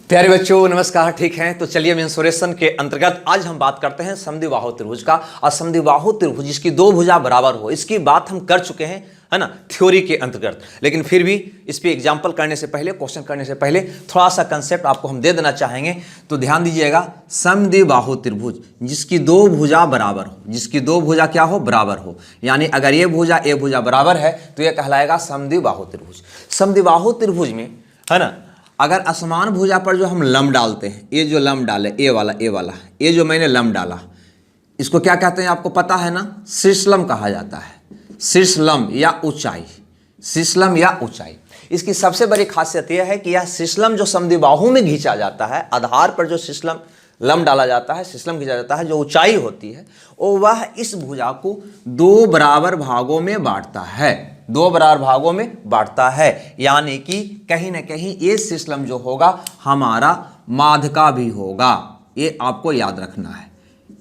प्यारे बच्चों नमस्कार। ठीक हैं, तो चलिए मेंसुरेशन के अंतर्गत आज हम बात करते हैं समद्विबाहु त्रिभुज का। और समद्विबाहु त्रिभुज जिसकी दो भुजा बराबर हो, इसकी बात हम कर चुके हैं, है ना, थ्योरी के अंतर्गत। लेकिन फिर भी इस पे एग्जाम्पल करने से पहले, क्वेश्चन करने से पहले थोड़ा सा कंसेप्ट आपको हम दे देना चाहेंगे। तो ध्यान दीजिएगा, समद्विबाहु त्रिभुज जिसकी दो भुजा बराबर हो, जिसकी दो भुजा क्या हो, बराबर हो, यानी अगर ये भुजा बराबर है तो ये कहलाएगा समद्विबाहु त्रिभुज। समद्विबाहु त्रिभुज में, है ना, अगर असमान भुजा पर जो हम लंब डालते हैं, ये जो लंब डाले, ये वाला ये जो मैंने लंब डाला, इसको क्या कहते हैं आपको पता है ना, शीर्षलंब कहा जाता है। शीर्षलंब या ऊंचाई, शीर्षलंब या ऊंचाई। इसकी सबसे बड़ी खासियत यह है कि यह शीर्षलंब जो समद्विबाहु में खींचा जाता है, आधार पर जो शीर्षलंब लंब डाला जाता है, शीर्षलंब खींचा जाता है, जो ऊंचाई होती है वह इस भुजा को दो बराबर भागों में बांटता है, दो बराबर भागों में बांटता है। यानी कि कहीं ना कहीं ये शीर्षलंब जो होगा हमारा माध्यका भी होगा, ये आपको याद रखना है।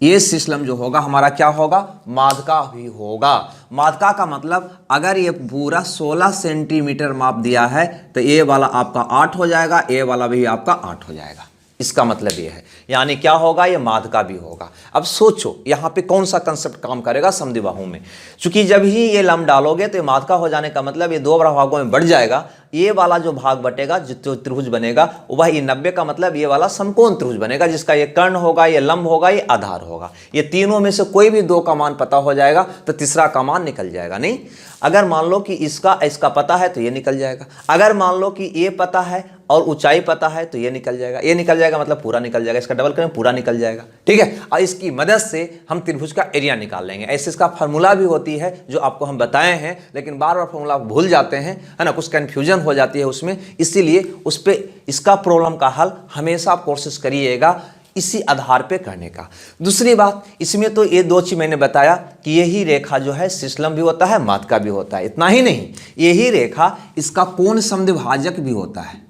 ये शीर्षलंब जो होगा हमारा क्या होगा, माध्यका भी होगा। माध्यका का मतलब अगर ये पूरा 16 सेंटीमीटर माप दिया है तो ये वाला आपका 8 हो जाएगा, ये वाला भी आपका 8 हो जाएगा। इसका मतलब ये है, यानी क्या होगा, ये माध्यका भी होगा। अब सोचो यहाँ पे कौन सा कंसेप्ट काम करेगा समद्विबाहु में। चूंकि जब ही ये लंब डालोगे तो ये माध्यका हो जाने का मतलब ये दो बराबर भागों में बढ़ जाएगा। ये वाला जो भाग बटेगा, जो त्रिभुज बनेगा वह ये 90 का मतलब ये वाला समकोण त्रिभुज बनेगा, जिसका ये कर्ण होगा, ये लंब होगा, ये आधार होगा। ये तीनों में से कोई भी दो का मान पता हो जाएगा तो तीसरा का मान निकल जाएगा। नहीं, अगर मान लो कि इसका पता है तो ये निकल जाएगा। अगर मान लो कि ये पता है और ऊंचाई पता है तो ये निकल जाएगा। ये निकल जाएगा मतलब पूरा निकल जाएगा, इसका डबल करें पूरा निकल जाएगा। ठीक है, और इसकी मदद से हम त्रिभुज का एरिया निकाल लेंगे। ऐसे इसका फार्मूला भी होती है जो आपको हम बताए हैं, लेकिन बार बार फार्मूला भूल जाते हैं, है ना, कुछ कन्फ्यूजन हो जाती है उसमें। इसीलिए उस पर इसका प्रॉब्लम का हल हमेशा आप कोशिश करिएगा इसी आधार पे करने का। दूसरी बात, इसमें तो ये दो चीज मैंने बताया कि यही रेखा जो है शीर्षलंब भी होता है, माध्यका भी होता है। इतना ही नहीं, यही रेखा इसका कोण समद्विभाजक भी होता है,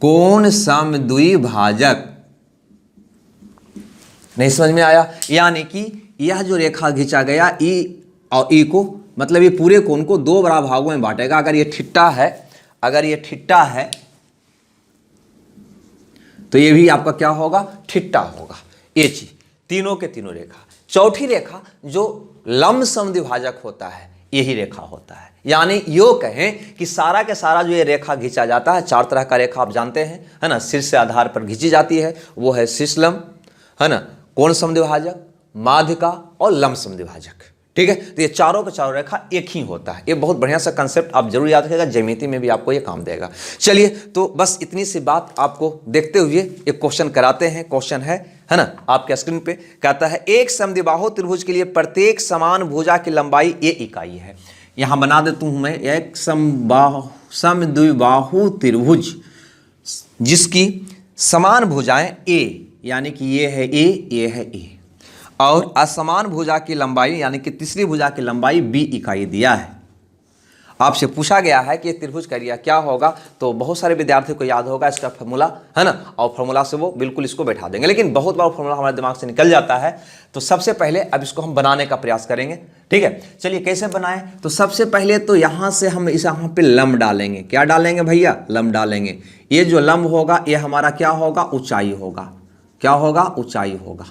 कोण समद्विभाजक। नहीं समझ में आया? यानी कि यह जो रेखा खींचा गया ई और ई को, मतलब ये पूरे कोण को दो बराबर भागों में बांटेगा। अगर ये ठिट्टा है, अगर ये ठिट्टा है तो ये भी आपका क्या होगा, ठिट्टा होगा। ये चीज तीनों के तीनों रेखा। चौथी रेखा जो लंब समद्विभाजक होता है, यही रेखा होता है। यानी यो कहें कि सारा के सारा जो ये रेखा खींचा जाता है, चार तरह का रेखा आप जानते हैं, है ना, शीर्ष से आधार पर खींची जाती है, वो है शीर्षलंब, है ना, कोण समद्विभाजक, माध्यका और लंब समद्विभाजक। ठीक है, तो ये चारों का चारों रेखा एक ही होता है। ये बहुत बढ़िया सा कंसेप्ट आप जरूर याद रखिएगा, ज्यामिति में भी आपको ये काम देगा। चलिए, तो बस इतनी सी बात आपको देखते हुए एक क्वेश्चन कराते हैं। क्वेश्चन है ना, आपके स्क्रीन पे कहता है, एक समद्विबाहु त्रिभुज के लिए प्रत्येक समान भुजा की लंबाई ए इकाई है। यहां बना देता हूं मैं, एक समद्विबाहु त्रिभुज जिसकी समान भुजाएं ए, यानी कि ये है ए, ये है ए, और असमान भुजा की लंबाई यानी कि तीसरी भुजा की लंबाई बी इकाई दिया है। आपसे पूछा गया है कि त्रिभुज का एरिया क्या होगा, तो बहुत सारे विद्यार्थियों को याद होगा इसका फार्मूला, है ना, और फार्मूला से वो बिल्कुल इसको बैठा देंगे। लेकिन बहुत बार फार्मूला हमारे दिमाग से निकल जाता है, तो सबसे पहले अब इसको हम बनाने का प्रयास करेंगे। ठीक है, चलिए कैसे बनाएं। तो सबसे पहले तो यहाँ से हम इस यहाँ पे लंब डालेंगे। क्या डालेंगे भैया, लंब डालेंगे। ये जो लंब होगा ये हमारा क्या होगा, ऊंचाई होगा। क्या होगा, ऊंचाई होगा,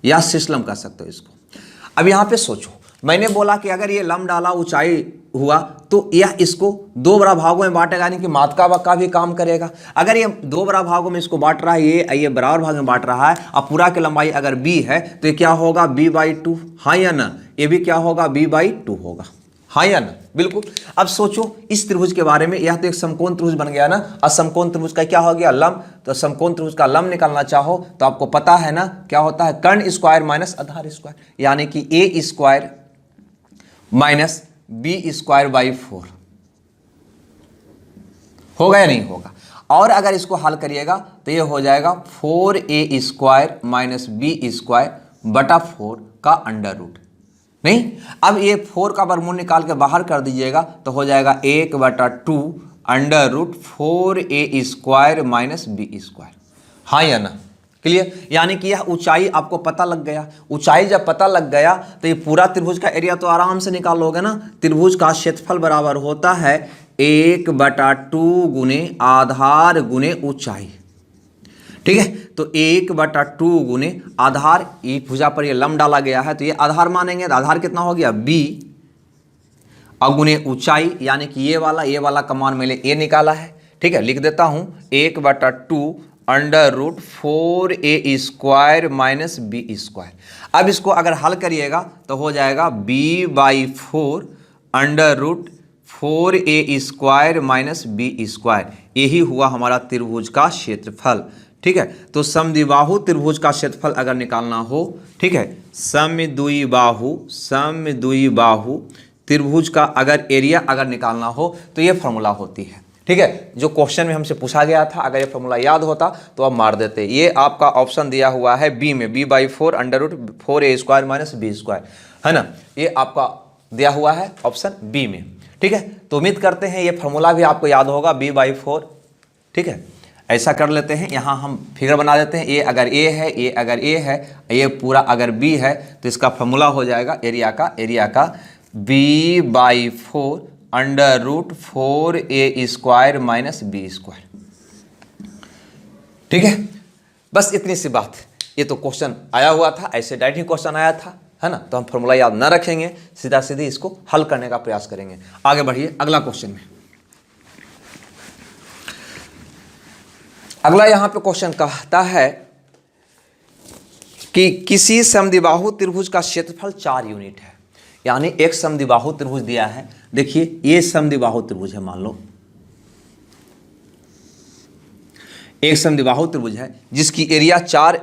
या शीर्षलंब कह सकते हो इसको। अब यहाँ पे सोचो, मैंने बोला कि अगर ये लंब डाला, ऊंचाई हुआ, तो यह इसको दो बराबर भागों में बांटेगा, यानी कि माध्यका का भी काम करेगा। अगर ये दो बराबर भागों में इसको बांट रहा है, ये बराबर भाग में बांट रहा है, अब पूरा की लंबाई अगर b है तो ये क्या होगा, b/2। हाँ या ना, ये भी क्या होगा, b/2 होगा। हाँ या ना, बिल्कुल। अब सोचो इस त्रिभुज के बारे में, यह तो एक समकोण त्रिभुज बन गया ना, और समकोण त्रिभुज का क्या हो गया, लंब। तो समकोण त्रिभुज का लंब निकालना चाहो तो आपको पता है ना क्या होता है, कर्ण स्क्वायर माइनस आधार स्क्वायर, यानी कि A square minus B square by 4 होगा या नहीं होगा। और अगर इसको हल करिएगा तो ये हो जाएगा 4a square minus B square बटा 4 का अंडर रूट। नहीं, अब ये 4 का वर्गमूल निकाल के बाहर कर दीजिएगा तो हो जाएगा 1/2 under root 4a square minus B square. हाँ या ना, क्लियर। यानी कि यह ऊंचाई आपको पता लग गया। ऊंचाई जब पता लग गया तो ये पूरा त्रिभुज का एरिया तो आराम से निकालोगे ना। त्रिभुज का क्षेत्रफल बराबर होता है 1/2 गुने आधार गुने ऊंचाई। ठीक है। तो 1/2 गुने आधार, एक भुजा पर ये लंब डाला गया है तो ये आधार मानेंगे, तो आधार कितना हो गया b, और गुने ऊंचाई यानी कि ये वाला का मान मैंने a निकाला है। ठीक है, लिख देता हूं 1/2 √4a² माइनस b²। अब इसको अगर हल करिएगा तो हो जाएगा b/4 √4a² माइनस b²। यही हुआ हमारा त्रिभुज का क्षेत्रफल। ठीक है, तो समद्विबाहु त्रिभुज का क्षेत्रफल अगर निकालना हो, ठीक है, समद्विबाहु त्रिभुज का अगर एरिया अगर निकालना हो तो ये फॉर्मूला होती है। ठीक है, जो क्वेश्चन में हमसे पूछा गया था, अगर ये फॉर्मूला याद होता तो आप मार देते। ये आपका ऑप्शन दिया हुआ है बी में, b/4 √4a² माइनस b², है ना, ये आपका दिया हुआ है ऑप्शन बी में। ठीक है, तो उम्मीद करते हैं ये फॉर्मूला भी आपको याद होगा b/4। ठीक है, ऐसा कर लेते हैं, यहाँ हम फिगर बना देते हैं। ये अगर a है, ये अगर a है, ये पूरा अगर b है तो इसका फॉर्मूला हो जाएगा एरिया का b/4 √4a² माइनस b²। ठीक है, बस इतनी सी बात। ये तो क्वेश्चन आया हुआ था, ऐसे डायरेक्ट ही क्वेश्चन आया था, है ना, तो हम फॉर्मूला याद ना रखेंगे, सीधा सीधी इसको हल करने का प्रयास करेंगे। आगे बढ़िए अगला क्वेश्चन में। अगला यहां पे क्वेश्चन कहता है कि किसी समद्विबाहु त्रिभुज का क्षेत्रफल 4 यूनिट है। यानी एक समद्विबाहु त्रिभुज दिया है, देखिए ये समद्विबाहु त्रिभुज है, मान लो एक समद्विबाहु त्रिभुज है जिसकी एरिया 4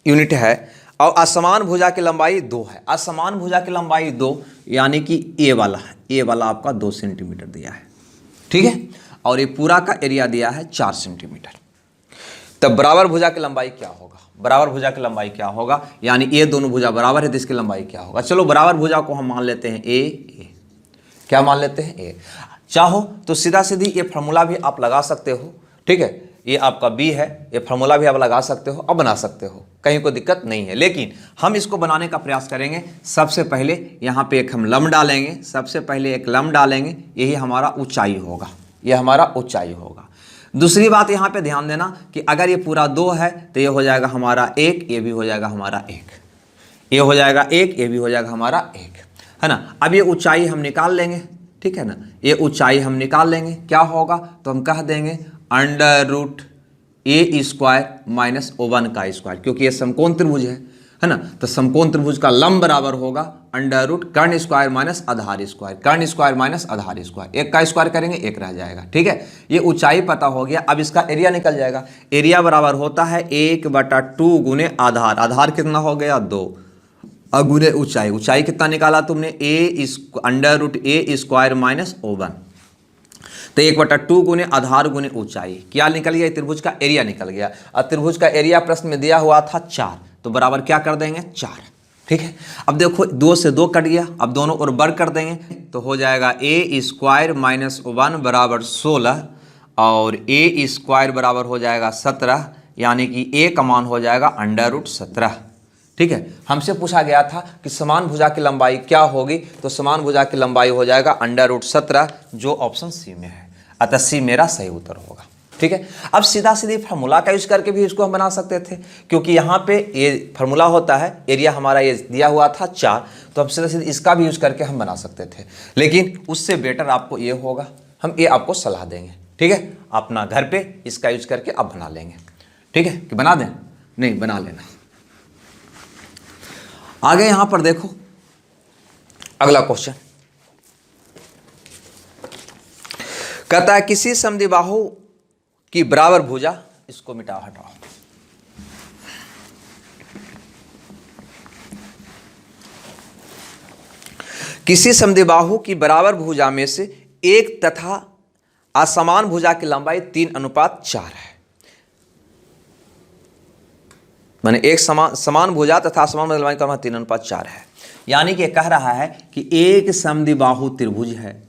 यूनिट है और असमान भुजा की लंबाई 2 है। असमान भुजा की लंबाई 2 यानी कि ए वाला आपका 2 सेंटीमीटर दिया है। ठीक है, और ये पूरा का एरिया दिया है 4 सेंटीमीटर। तब बराबर भुजा की लंबाई क्या होगा? बराबर भुजा की लंबाई क्या होगा, यानी ये दोनों भुजा बराबर है तो इसकी लंबाई क्या होगा? चलो बराबर भुजा को हम मान लेते हैं ए। क्या मान लेते हैं? ए। चाहो तो सीधा सीधी ये फार्मूला भी आप लगा सकते हो। ठीक है, ये आपका बी है, ये फार्मूला भी आप लगा सकते हो और बना सकते हो, कहीं कोई दिक्कत नहीं है। लेकिन हम इसको बनाने का प्रयास करेंगे। सबसे पहले यहाँ पे एक हम लंब डालेंगे, सबसे पहले एक लंब डालेंगे, यही हमारा ऊंचाई होगा, ये हमारा ऊंचाई होगा। दूसरी बात यहाँ पे ध्यान देना कि अगर ये पूरा 2 है तो ये हो जाएगा हमारा 1, ये भी हो जाएगा हमारा 1, ये हो जाएगा 1, ये भी हो जाएगा हमारा 1, है ना। अब ये ऊंचाई हम निकाल लेंगे, ठीक है ना, ये ऊंचाई हम निकाल लेंगे। क्या होगा तो हम कह देंगे √a² माइनस O1 का स्क्वायर, क्योंकि ये समकोण त्रिभुज है ना। तो समकोण त्रिभुज का लंब बराबर होगा √कर्ण स्क्वायर माइनस आधार स्क्वायर, कर्ण स्क्वायर माइनस आधार स्क्वायर। 1 का स्क्वायर करेंगे 1 रह जाएगा। ठीक है, ये ऊंचाई पता हो गया। अब इसका एरिया निकल जाएगा। एरिया बराबर होता है 1/2 गुने आधार। आधार कितना हो गया? 2, और गुने ऊंचाई। ऊंचाई कितना निकाला तुमने? √a² minus O1। तो 1/2 गुने आधार गुने ऊंचाई, क्या निकल गया? त्रिभुज का एरिया निकल गया। और त्रिभुज का एरिया प्रश्न में दिया हुआ था 4, तो बराबर क्या कर देंगे? 4। ठीक है, अब देखो 2 से 2 कट गया, अब दोनों और वर्ग कर देंगे तो हो जाएगा a² माइनस 1 बराबर 16 और a² बराबर हो जाएगा 17, यानी कि a का मान हो जाएगा √17। ठीक है, हमसे पूछा गया था कि समान भुजा की लंबाई क्या होगी, तो समान भुजा की लंबाई हो जाएगा √17, जो ऑप्शन सी में है। अतः सी मेरा सही उत्तर होगा। ठीक है, अब सीधा सीधी फार्मूला का यूज करके भी इसको हम बना सकते थे, क्योंकि यहाँ पे ये फार्मूला होता है, एरिया हमारा ये दिया हुआ था 4, तो हम सीधा सीधी इसका भी यूज करके हम बना सकते थे। लेकिन उससे बेटर आपको ये होगा, हम ये आपको सलाह देंगे। ठीक है, अपना घर पे इसका यूज करके आप बना लेंगे। ठीक है, कि बना दें? नहीं, बना लेना। आगे यहां पर देखो अगला क्वेश्चन कहता है किसी समद्विबाहु की बराबर भुजा, इसको मिटाओ हटाओ, किसी समद्विबाहु की बराबर भुजा में से एक तथा असमान भुजा की लंबाई 3:4 है। माने एक समान भुजा तथा असमान भुजा की लंबाई का 3:4 है। यानी कि कह रहा है कि एक समद्विबाहु त्रिभुज है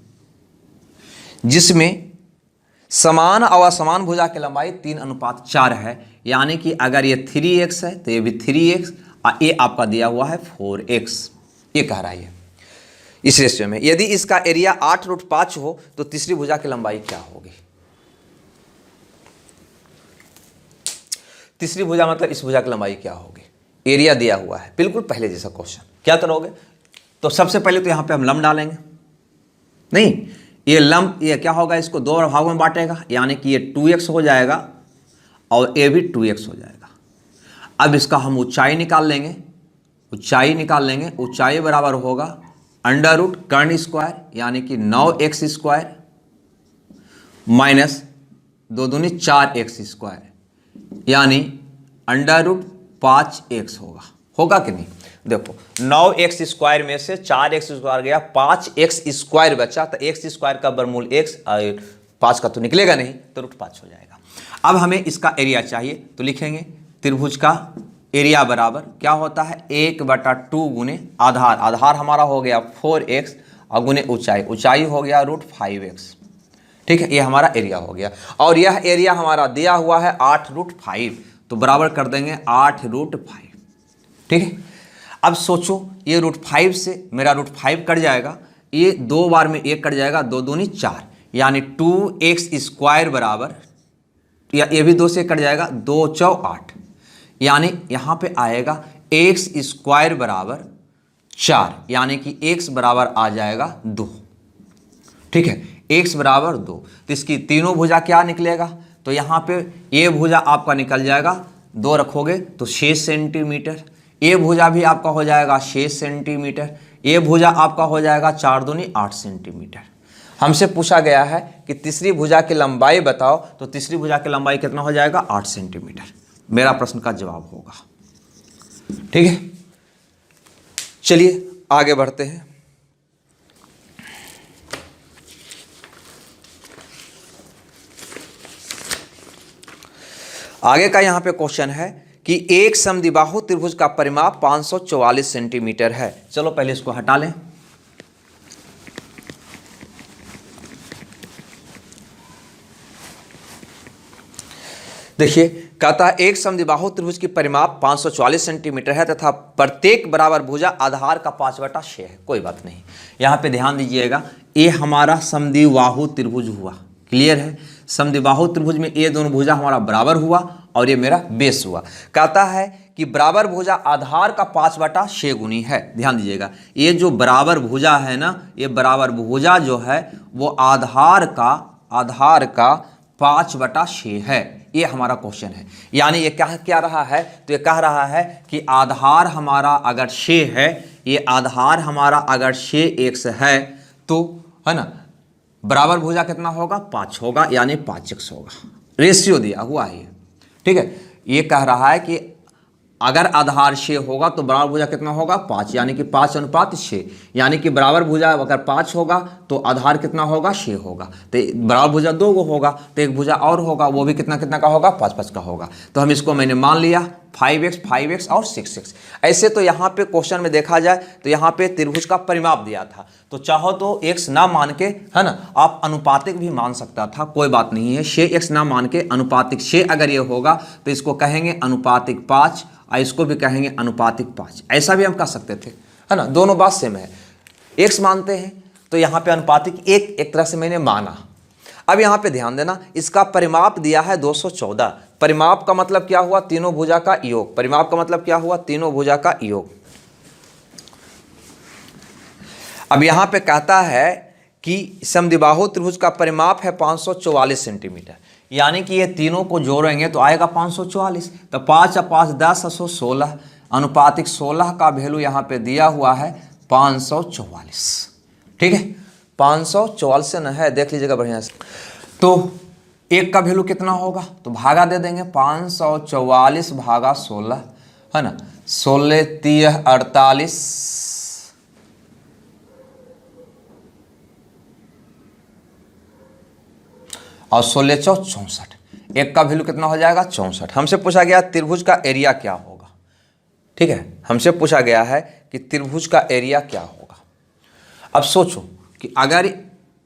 जिसमें समान और असमान भुजा की लंबाई 3:4 है। यानी कि अगर ये 3x है तो ये भी 3x और ये आपका दिया हुआ है 4x, ये कह रहा है इस रेशियो में। यदि इसका एरिया 8√5 हो तो तीसरी भुजा की लंबाई क्या होगी? तीसरी भुजा मतलब इस भुजा की लंबाई क्या होगी, एरिया दिया हुआ है, बिल्कुल पहले जैसा क्वेश्चन। क्या करोगे, तो सबसे पहले तो यहाँ पे हम लंब डालेंगे, नहीं ये लंब ये क्या होगा, इसको दो भागों में बांटेगा, यानी कि ये 2x हो जाएगा और ये भी 2x हो जाएगा। अब इसका हम ऊंचाई निकाल लेंगे, ऊंचाई बराबर होगा अंडर रूट कर्ण स्क्वायर यानी कि 9x स्क्वायर माइनस 2 दूनी 4x स्क्वायर यानी अंडर रूट 5x होगा कि नहीं। देखो 9x स्क्वायर में से 4x स्क्वायर गया, 5x स्क्वायर बचा, तो x स्क्वायर का वर्गमूल x, 5 का तो निकलेगा नहीं, तो रूट 5 हो जाएगा। अब हमें इसका एरिया चाहिए, तो लिखेंगे त्रिभुज का एरिया बराबर क्या होता है, 1/2 गुने आधार, आधार हमारा हो गया 4x और गुने ऊंचाई हो गया √5x। ठीक है, ये हमारा एरिया हो गया, और यह एरिया हमारा दिया हुआ है 8√5, तो बराबर कर देंगे 8√5। ठीक है, अब सोचो ये √5 से मेरा √5 कट जाएगा, ये 2 बार में 1 कट जाएगा, 2 दूनी 4 यानी 2x स्क्वायर बराबर, या ये भी 2 से कट जाएगा, 2 चौ 8 यानी यहाँ पे आएगा x स्क्वायर बराबर 4 यानी कि x बराबर आ जाएगा 2। ठीक है, x बराबर 2, तो इसकी तीनों भुजा क्या निकलेगा, तो यहाँ पे ये भुजा आपका निकल जाएगा, 2 रखोगे तो 6 सेंटीमीटर, ये भुजा भी आपका हो जाएगा 6 सेंटीमीटर, ये भुजा आपका हो जाएगा 4 दूनी 8 सेंटीमीटर। हमसे पूछा गया है कि तीसरी भुजा की लंबाई बताओ, तो तीसरी भुजा की लंबाई कितना हो जाएगा, 8 सेंटीमीटर मेरा प्रश्न का जवाब होगा। ठीक है, चलिए आगे बढ़ते हैं। आगे का यहां पे क्वेश्चन है कि एक समद्विबाहु त्रिभुज का परिमाप 544 सेंटीमीटर है। चलो पहले इसको हटा लें। देखिए, कहता है एक समद्विबाहु त्रिभुज की परिमाप 544 सेंटीमीटर है तथा प्रत्येक बराबर भुजा आधार का 5/6 है। कोई बात नहीं, यहाँ पे ध्यान दीजिएगा, ये हमारा समद्विबाहु त्रिभुज हुआ, क्लियर है। समद्विबाहु त्रिभुज में ये दोनों भुजा हमारा बराबर हुआ और ये मेरा बेस हुआ। कहता है कि बराबर भुजा आधार का 5/6 गुनी है। ध्यान दीजिएगा, ये जो बराबर भुजा है ना, ये बराबर भुजा जो है वो आधार का 5/6 है। ये हमारा क्वेश्चन है, यानी ये क्या रहा है, तो ये कह रहा है कि आधार हमारा अगर 6 है, ये आधार हमारा अगर 6x है, तो है ना बराबर भुजा कितना होगा, 5 होगा, यानी 5x होगा। रेशियो दिया हुआ है ये। ठीक है, ये कह रहा है कि अगर आधार 6 होगा तो बराबर भुजा कितना होगा, 5, यानी कि 5:6, यानी कि बराबर भुजा अगर 5 होगा तो आधार कितना होगा, 6 होगा, तो बराबर भुजा 2 होगा, तो एक भुजा और होगा, वो भी कितना का होगा, 5 का होगा। तो हम इसको मैंने मान लिया 5x और 6x। ऐसे तो यहाँ पे क्वेश्चन में देखा जाए तो यहाँ पे त्रिभुज का परिमाप दिया था, तो चाहो तो x ना मान के, है ना, आप अनुपातिक भी मान सकता था, कोई बात नहीं है। 6x ना मान के अनुपातिक 6 अगर ये होगा तो इसको कहेंगे अनुपातिक 5 और इसको भी कहेंगे अनुपातिक 5, ऐसा भी हम कह सकते थे, है ना, दोनों बात सेम है। x मानते हैं तो यहाँ पे अनुपातिक एक तरह से मैंने माना। अब यहाँ पे ध्यान देना, इसका परिमाप दिया है 214। परिमाप का मतलब क्या हुआ, तीनों भुजा का योग। परिमाप का मतलब क्या हुआ, तीनों भुजा का योग। अब यहाँ पे कहता है कि समद्विबाहु त्रिभुज का परिमाप है 544 सेंटीमीटर, यानी कि ये तीनों को जोड़ेंगे तो आएगा 544। तो 5 और 5 10 और 16, अनुपातिक 16 का वैल्यू यहाँ पे दिया हुआ है 544। ठीक है, 544 से न है, देख लीजिएगा बढ़िया से। तो एक का वैल्यू कितना होगा, तो भागा दे देंगे, 544 भागा 16, है ना, 16 3 48 और 16 4 64। एक का वैल्यू कितना हो जाएगा, 64। हमसे पूछा गया त्रिभुज का एरिया क्या होगा। ठीक है, हमसे पूछा गया है कि त्रिभुज का एरिया क्या होगा। अब सोचो कि अगर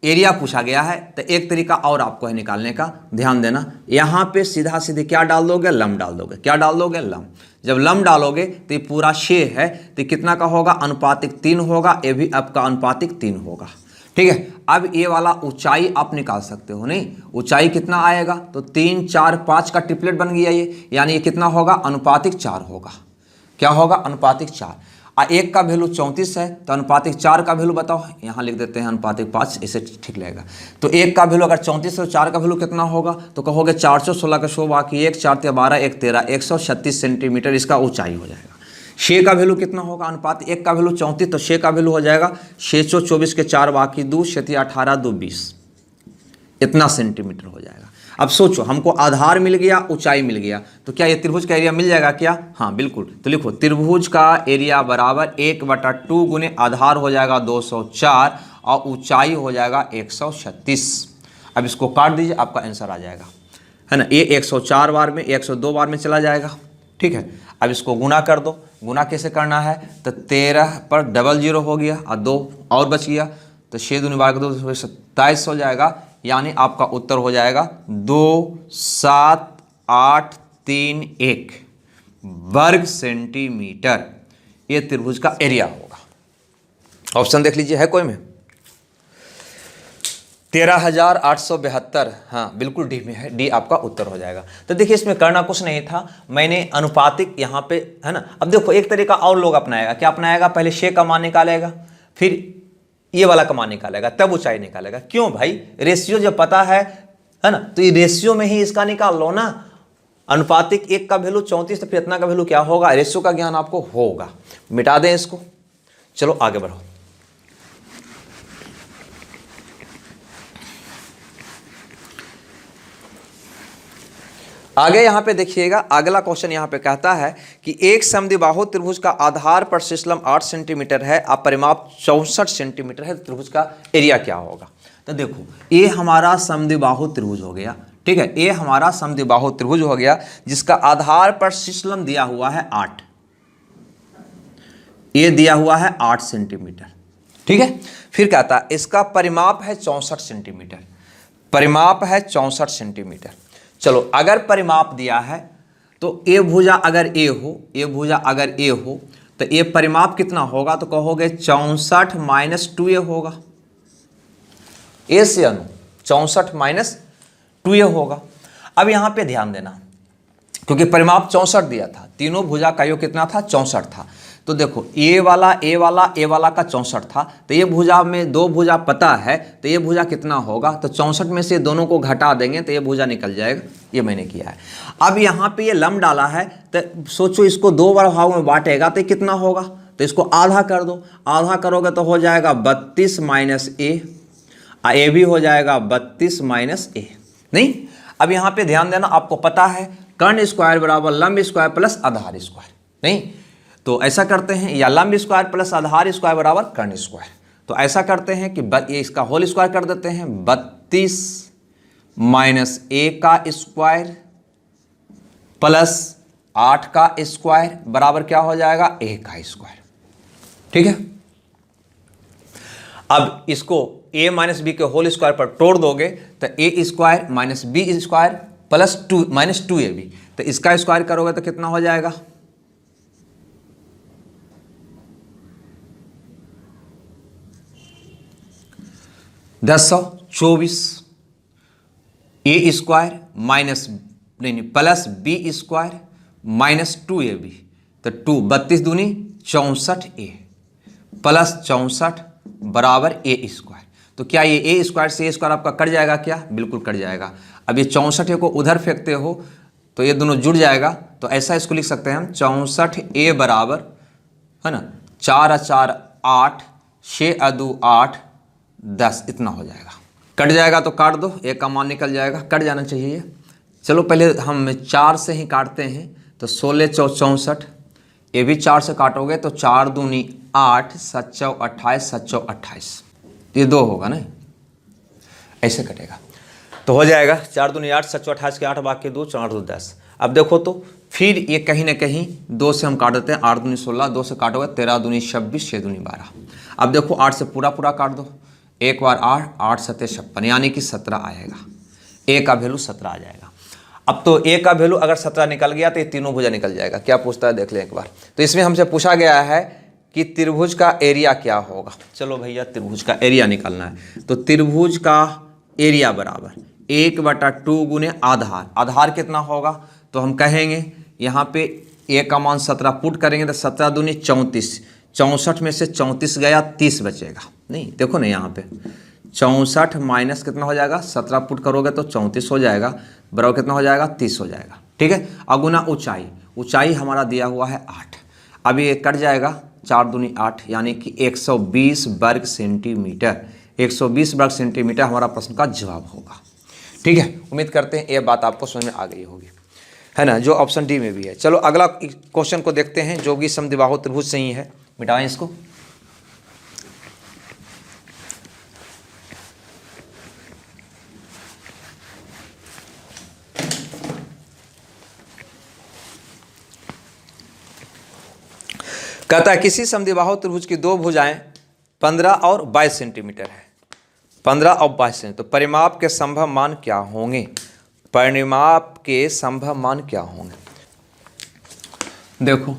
एरिया पूछा गया है तो एक तरीका और आपको है निकालने का, ध्यान देना। यहाँ पे सीधा सीधे क्या डाल दोगे, लंब डाल दोगे। क्या डाल दोगे, लंब। जब लंब डालोगे तो ये पूरा 6 है, तो कितना का होगा, अनुपातिक 3 होगा, ये भी आपका अनुपातिक 3 होगा। ठीक है। अब ये वाला ऊंचाई आप निकाल सकते हो, नहीं ऊंचाई कितना आएगा, तो 3 4 5 का ट्रिपलेट बन गया ये, यानी ये कितना होगा, अनुपातिक 4 होगा। क्या होगा, अनुपातिक 4। एक का वैल्यू 34 है, तो अनुपातिक 4 का वैल्यू बताओ, यहाँ लिख देते हैं अनुपातिक 5, इसे ठीक लगेगा। तो एक का वैल्यू अगर 34 है तो 4 का वैल्यू कितना होगा, तो कहोगे 416 का 100 बाकी 1 4 12 1 13 136 सेंटीमीटर इसका ऊंचाई हो जाएगा। 6 का वैल्यू कितना होगा, अनुपात 1 का वैल्यू 34, तो 6 का वैल्यू हो जाएगा 624 के 4 बाकी 2 6 18 2 20, इतना सेंटीमीटर हो जाएगा। अब सोचो, हमको आधार मिल गया, ऊंचाई मिल गया, तो क्या ये त्रिभुज का एरिया मिल जाएगा क्या, हाँ बिल्कुल। तो लिखो त्रिभुज का एरिया बराबर 1/2 गुने आधार हो जाएगा 204 और ऊंचाई हो जाएगा 136। अब इसको काट दीजिए, आपका आंसर आ जाएगा, है ना। ये 104 बार में 102 बार में चला जाएगा, ठीक है। अब इसको गुना कर दो, गुना कैसे करना है, तो 13 पर डबल 0 हो गया और 2 और बच गया, तो 6 दूनी 12 2 27 हो जाएगा, यानी आपका उत्तर हो जाएगा 2781 वर्ग सेंटीमीटर, ये त्रिभुज का एरिया होगा। ऑप्शन देख लीजिए, है कोई में 13,872, हाँ बिल्कुल डी में है, डी आपका उत्तर हो जाएगा। तो देखिए इसमें करना कुछ नहीं था, मैंने अनुपातिक यहाँ पे, है ना। अब देखो एक तरीका और लोग अपनाएगा, क्या अपनाएगा, पहले 6 का मान निकालेगा, फिर ये वाला का मान निकालेगा, तब ऊंचाई निकालेगा। क्यों भाई, रेशियो जब पता है ना, तो ये रेशियो में ही इसका निकाल लो ना। अनुपातिक 1 का वैल्यू 34, तो फिर इतना का वैल्यू क्या होगा, रेशियो का ज्ञान आपको होगा। मिटा दें इसको, चलो आगे बढ़ो। आगे यहां पे देखिएगा, अगला क्वेश्चन यहां पे कहता है कि एक समद्विबाहु त्रिभुज का आधार पर शीर्षलंब 8 सेंटीमीटर है, अब परिमाप 64 सेंटीमीटर है, त्रिभुज का एरिया क्या होगा। तो देखो ये हमारा समद्विबाहु त्रिभुज हो गया, ठीक है। ये हमारा समद्विबाहु त्रिभुज हो गया जिसका आधार पर शीर्षलंब दिया हुआ है 8, ये दिया हुआ है 8 सेंटीमीटर, ठीक है। फिर कहता है इसका परिमाप है 64 सेंटीमीटर, परिमाप है 64 सेंटीमीटर। चलो अगर परिमाप दिया है तो ए भुजा अगर ए हो, ए भुजा अगर ए हो, तो ये परिमाप कितना होगा, तो कहोगे 64 - 2a होगा, ए से अनु 64 - 2a होगा। अब यहां पे ध्यान देना, क्योंकि परिमाप 64 दिया था, तीनों भुजा का योग कितना था, 64 था। तो देखो ए वाला का 64 था, तो ये भुजा में 2 भुजा पता है, तो ये भुजा कितना होगा, तो 64 में से दोनों को घटा देंगे तो ये भुजा निकल जाएगा, ये मैंने किया है। अब यहाँ पे ये लंब डाला है, तो सोचो इसको 2 बार भागों में बांटेगा तो कितना होगा, तो इसको आधा कर दो, आधा करोगे तो हो जाएगा 32 - a, ए भी हो जाएगा 32 - a, नहीं। अब यहाँ पे ध्यान देना, आपको पता है कर्ण स्क्वायर बराबर लंब स्क्वायर प्लस आधार स्क्वायर, नहीं। तो ऐसा करते हैं, या लंब स्क्वायर प्लस आधार स्क्वायर बराबर कर्ण स्क्वायर, तो ऐसा करते हैं कि ये इसका होल स्क्वायर कर देते हैं, 32 - a का स्क्वायर प्लस 8 का स्क्वायर बराबर क्या हो जाएगा, a का स्क्वायर, ठीक है। अब इसको a - b के होल स्क्वायर पर तोड़ दोगे तो a square - b square plus 2 - 2ab, तो इसका स्क्वायर करोगे तो कितना हो जाएगा, 1024 ए स्क्वायर माइनस नहीं plus B square minus 2ab, तो 32 दूनी 64a प्लस 64 बराबर ए स्क्वायर। तो क्या ये ए स्क्वायर से ए स्क्वायर आपका कट जाएगा क्या, बिल्कुल कट जाएगा। अब ये 64 को उधर फेंकते हो तो ये दोनों जुड़ जाएगा, तो ऐसा इसको लिख सकते हैं हम 64a बराबर, है ना, 4 और 4 8, 6 और 2 8 10, इतना हो जाएगा। कट जाएगा तो काट दो, एक का मान निकल जाएगा, कट जाना चाहिए ये। चलो पहले हम 4 से ही काटते हैं, तो 16 4 64, ये भी 4 से काटोगे तो 4 दूनी 8, 7 चौ 28, 7 चौ 28, ये 2 होगा ना, ऐसे कटेगा तो हो जाएगा 4 दूनी 8, 7 चौ 28 के 8 बाकी 2, 4 2 10। अब देखो तो फिर ये कहीं ना कहीं 2 से हम काट देते हैं, 8 दूनी 16, 2 से काटोगे 13 दूनी 26, 6 दूनी 12। अब देखो 8 से पूरा काट दो, एक बार 8, 8 7 56, यानी कि 17 आएगा, ए का वैल्यू 17 आ जाएगा। अब तो ए का वैल्यू अगर 17 निकल गया तो ये तीनों भुजा निकल जाएगा। क्या पूछता है देख लें एक बार। तो इसमें हमसे पूछा गया है कि त्रिभुज का एरिया क्या होगा। चलो भैया त्रिभुज का एरिया निकालना है, तो त्रिभुज का एरिया बराबर 1/2 गुने आधार। आधार कितना होगा, तो हम कहेंगे यहाँ पे ए का मान 17 पुट करेंगे तो 17 दूनी 34, 64 में से 34 गया 30 बचेगा। नहीं देखो ना यहाँ पे 64 माइनस कितना हो जाएगा, 17 पुट करोगे तो 34 हो जाएगा, बराबर कितना हो जाएगा, 30 हो जाएगा। ठीक है, अगुना ऊंचाई, ऊंचाई हमारा दिया हुआ है 8। अब ये कट जाएगा, 4 दूनी 8 यानी कि 120 वर्ग सेंटीमीटर। 120 वर्ग सेंटीमीटर हमारा प्रश्न का जवाब होगा। ठीक है, उम्मीद करते हैं ये बात आपको समझ में आ गई होगी, है ना, जो ऑप्शन डी में भी है। चलो अगला क्वेश्चन को देखते हैं, जो कि समद्विबाहु त्रिभुज से ही है। मिटाएं इसको। कहता है किसी समद्विबाहु त्रिभुज की दो भुजाएं 15 और 22 सेंटीमीटर है। 15 और 22 सेंटीमीटर, तो परिमाप के संभव मान क्या होंगे, परिमाप के संभव मान क्या होंगे। देखो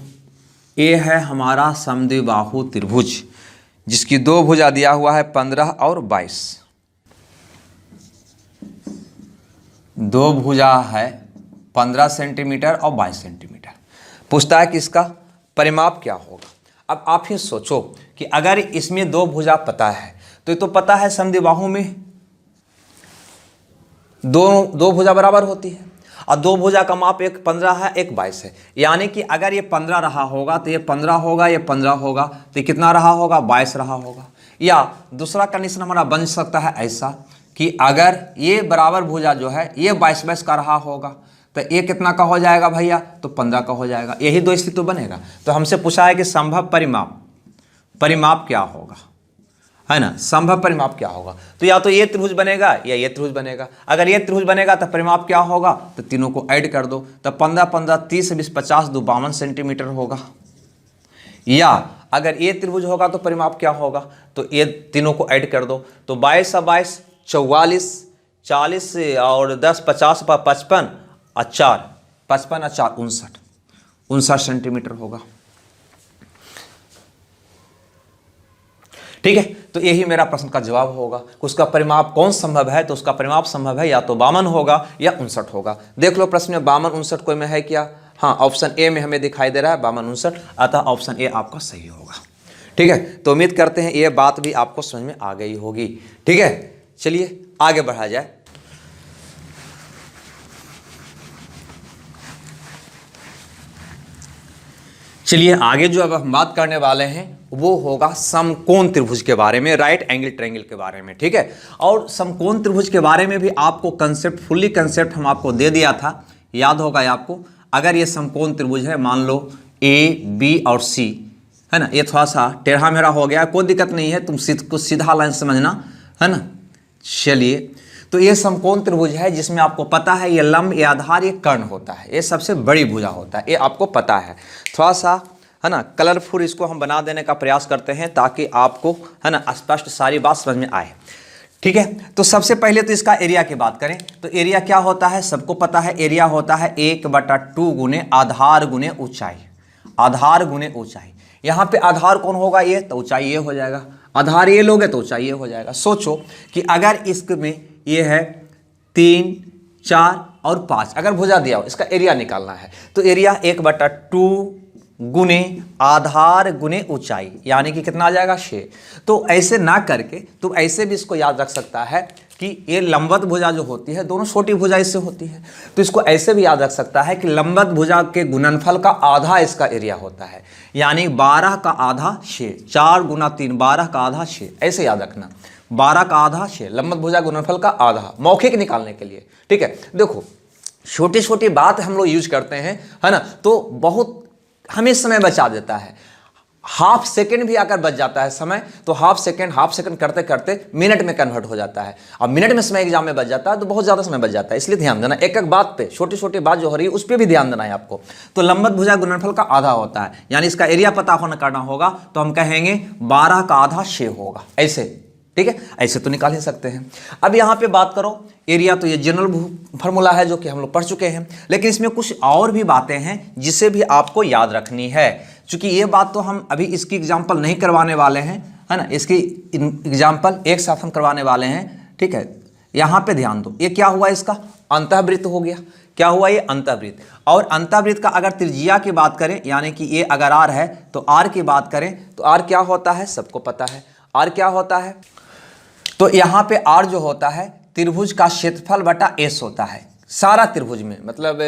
ये है हमारा समद्विबाहु त्रिभुज जिसकी दो भुजा दिया हुआ है 15 और 22। दो भुजा है 15 सेंटीमीटर और 22 सेंटीमीटर। पूछता है कि इसका परिमाप क्या होगा। अब आप ही सोचो कि अगर इसमें दो भुजा पता है तो ये तो पता है समद्विबाहु में दो भुजा बराबर होती है, और दो भुजा का माप एक 15 है एक 22 है, यानी कि अगर ये 15 रहा होगा तो ये 15 होगा, ये 15 होगा तो ये कितना रहा होगा, 22 रहा होगा। या दूसरा कंडीशन हमारा बन सकता है ऐसा कि अगर ये बराबर भुजा जो है ये 22 का रहा होगा तो ये कितना का हो जाएगा भैया, तो 15 का हो जाएगा। यही दो स्थिति तो बनेगा। तो हमसे पूछा है कि संभव परिमाप क्या होगा, है ना, संभव परिमाप क्या होगा। तो या तो ये त्रिभुज बनेगा या ये त्रिभुज बनेगा। अगर ये त्रिभुज बनेगा तो परिमाप क्या होगा, तो तीनों को ऐड कर दो, तो 15 15 30 20 50 2 52 सेंटीमीटर होगा। या अगर ये त्रिभुज होगा तो परिमाप क्या होगा, तो ये तीनों को ऐड कर दो, तो 22 और 22 44, 40 और 10 50 पर 55 और 4 55 और 4 59 सेंटीमीटर होगा। ठीक है, तो यही मेरा प्रश्न का जवाब होगा। उसका परिमाप कौन संभव है, तो उसका परिमाप संभव है या तो 52 होगा या 59 होगा। देख लो प्रश्न में 52 59 कोई में है क्या, हाँ ऑप्शन ए में हमें दिखाई दे रहा है 52 59, अतः ऑप्शन ए आपका सही होगा। ठीक है, तो उम्मीद करते हैं ये बात भी आपको समझ में आ गई होगी। ठीक है, चलिए आगे बढ़ा जाए। चलिए आगे जो अब हम बात करने वाले हैं वो होगा समकोण त्रिभुज के बारे में, राइट एंगल ट्रायंगल के बारे में। ठीक है, और समकोण त्रिभुज के बारे में भी आपको कंसेप्ट फुल्ली कंसेप्ट हम आपको दे दिया था, याद होगा आपको। अगर ये समकोण त्रिभुज है, मान लो ए बी और सी, है ना, ये थोड़ा सा टेढ़ा मेढ़ा हो गया, कोई दिक्कत नहीं है, तुम कुछ सीधा लाइन समझना, है ना। चलिए, तो ये समकोण त्रिभुज है जिसमें आपको पता है ये लंब, ये आधार, ये कर्ण होता है, ये सबसे बड़ी भुजा होता है, ये आपको पता है। थोड़ा सा, है ना, कलरफुल इसको हम बना देने का प्रयास करते हैं ताकि आपको, है ना, स्पष्ट सारी बात समझ में आए। ठीक है, तो सबसे पहले तो इसका एरिया की बात करें तो एरिया क्या होता है, सबको पता है, एरिया होता है 1/2 गुने आधार गुने ऊंचाई। आधार गुने ऊंचाई, यहाँ पे आधार कौन होगा, ये, तो ऊंचाई ये हो जाएगा। आधार ये लोगे तो ऊंचाई ये हो जाएगा। सोचो कि अगर इसमें ये है 3 4 और 5, अगर भुजा दिया हो, इसका एरिया निकालना है, तो एरिया 1/2 गुने आधार गुने ऊंचाई, यानी कि कितना आ जाएगा 6। तो ऐसे ना करके तुम ऐसे भी इसको याद रख सकता है कि ये लंबवत भुजा जो होती है, दोनों छोटी भुजा इससे होती है, तो इसको ऐसे भी याद रख सकता है कि लंबवत भुजा के गुणनफल का आधा इसका एरिया होता है, यानी 12 का आधा 6, 4 गुना 3 12 का आधा 6, ऐसे याद रखना, 12 का आधा 6, लंबवत भुजा गुणनफल का आधा, मौखिक निकालने के लिए। ठीक है, देखो छोटी छोटी बात हम लोग यूज करते हैं, है ना, तो बहुत हमें समय बचा देता है। हाफ सेकंड भी अगर बच जाता है समय, तो हाफ सेकंड करते करते मिनट में कन्वर्ट हो जाता है। अब मिनट में समय एग्जाम में बच जाता है तो बहुत ज़्यादा समय बच जाता है, इसलिए ध्यान देना, एक एक बात पे, छोटी छोटी बात जो हो रही है उस पर भी ध्यान देना है आपको। तो लंबवत भुजा गुणनफल का आधा होता है, यानी इसका एरिया पता होना करना होगा, तो हम कहेंगे 12 का आधा 6 होगा, ऐसे। ठीक है, ऐसे तो निकाल ही सकते हैं। अब यहाँ पे बात करो एरिया, तो ये जनरल फार्मूला है जो कि हम लोग पढ़ चुके हैं, लेकिन इसमें कुछ और भी बातें हैं जिसे भी आपको याद रखनी है। चूंकि ये बात तो हम अभी इसकी एग्जाम्पल नहीं करवाने वाले हैं, है ना, इसकी एग्जाम्पल एक साथ हम करवाने वाले हैं, ठीक है। यहाँ पे ध्यान दो, ये क्या हुआ, इसका अंतःवृत्त हो गया। क्या हुआ, ये अंतःवृत्त। और अंतःवृत्त का अगर त्रिज्या की बात करें, यानी कि ये अगर r है तो r की बात करें तो r क्या होता है, सबको पता है r क्या होता है। तो यहाँ पे r जो होता है त्रिभुज का क्षेत्रफल बटा s होता है, सारा त्रिभुज में, मतलब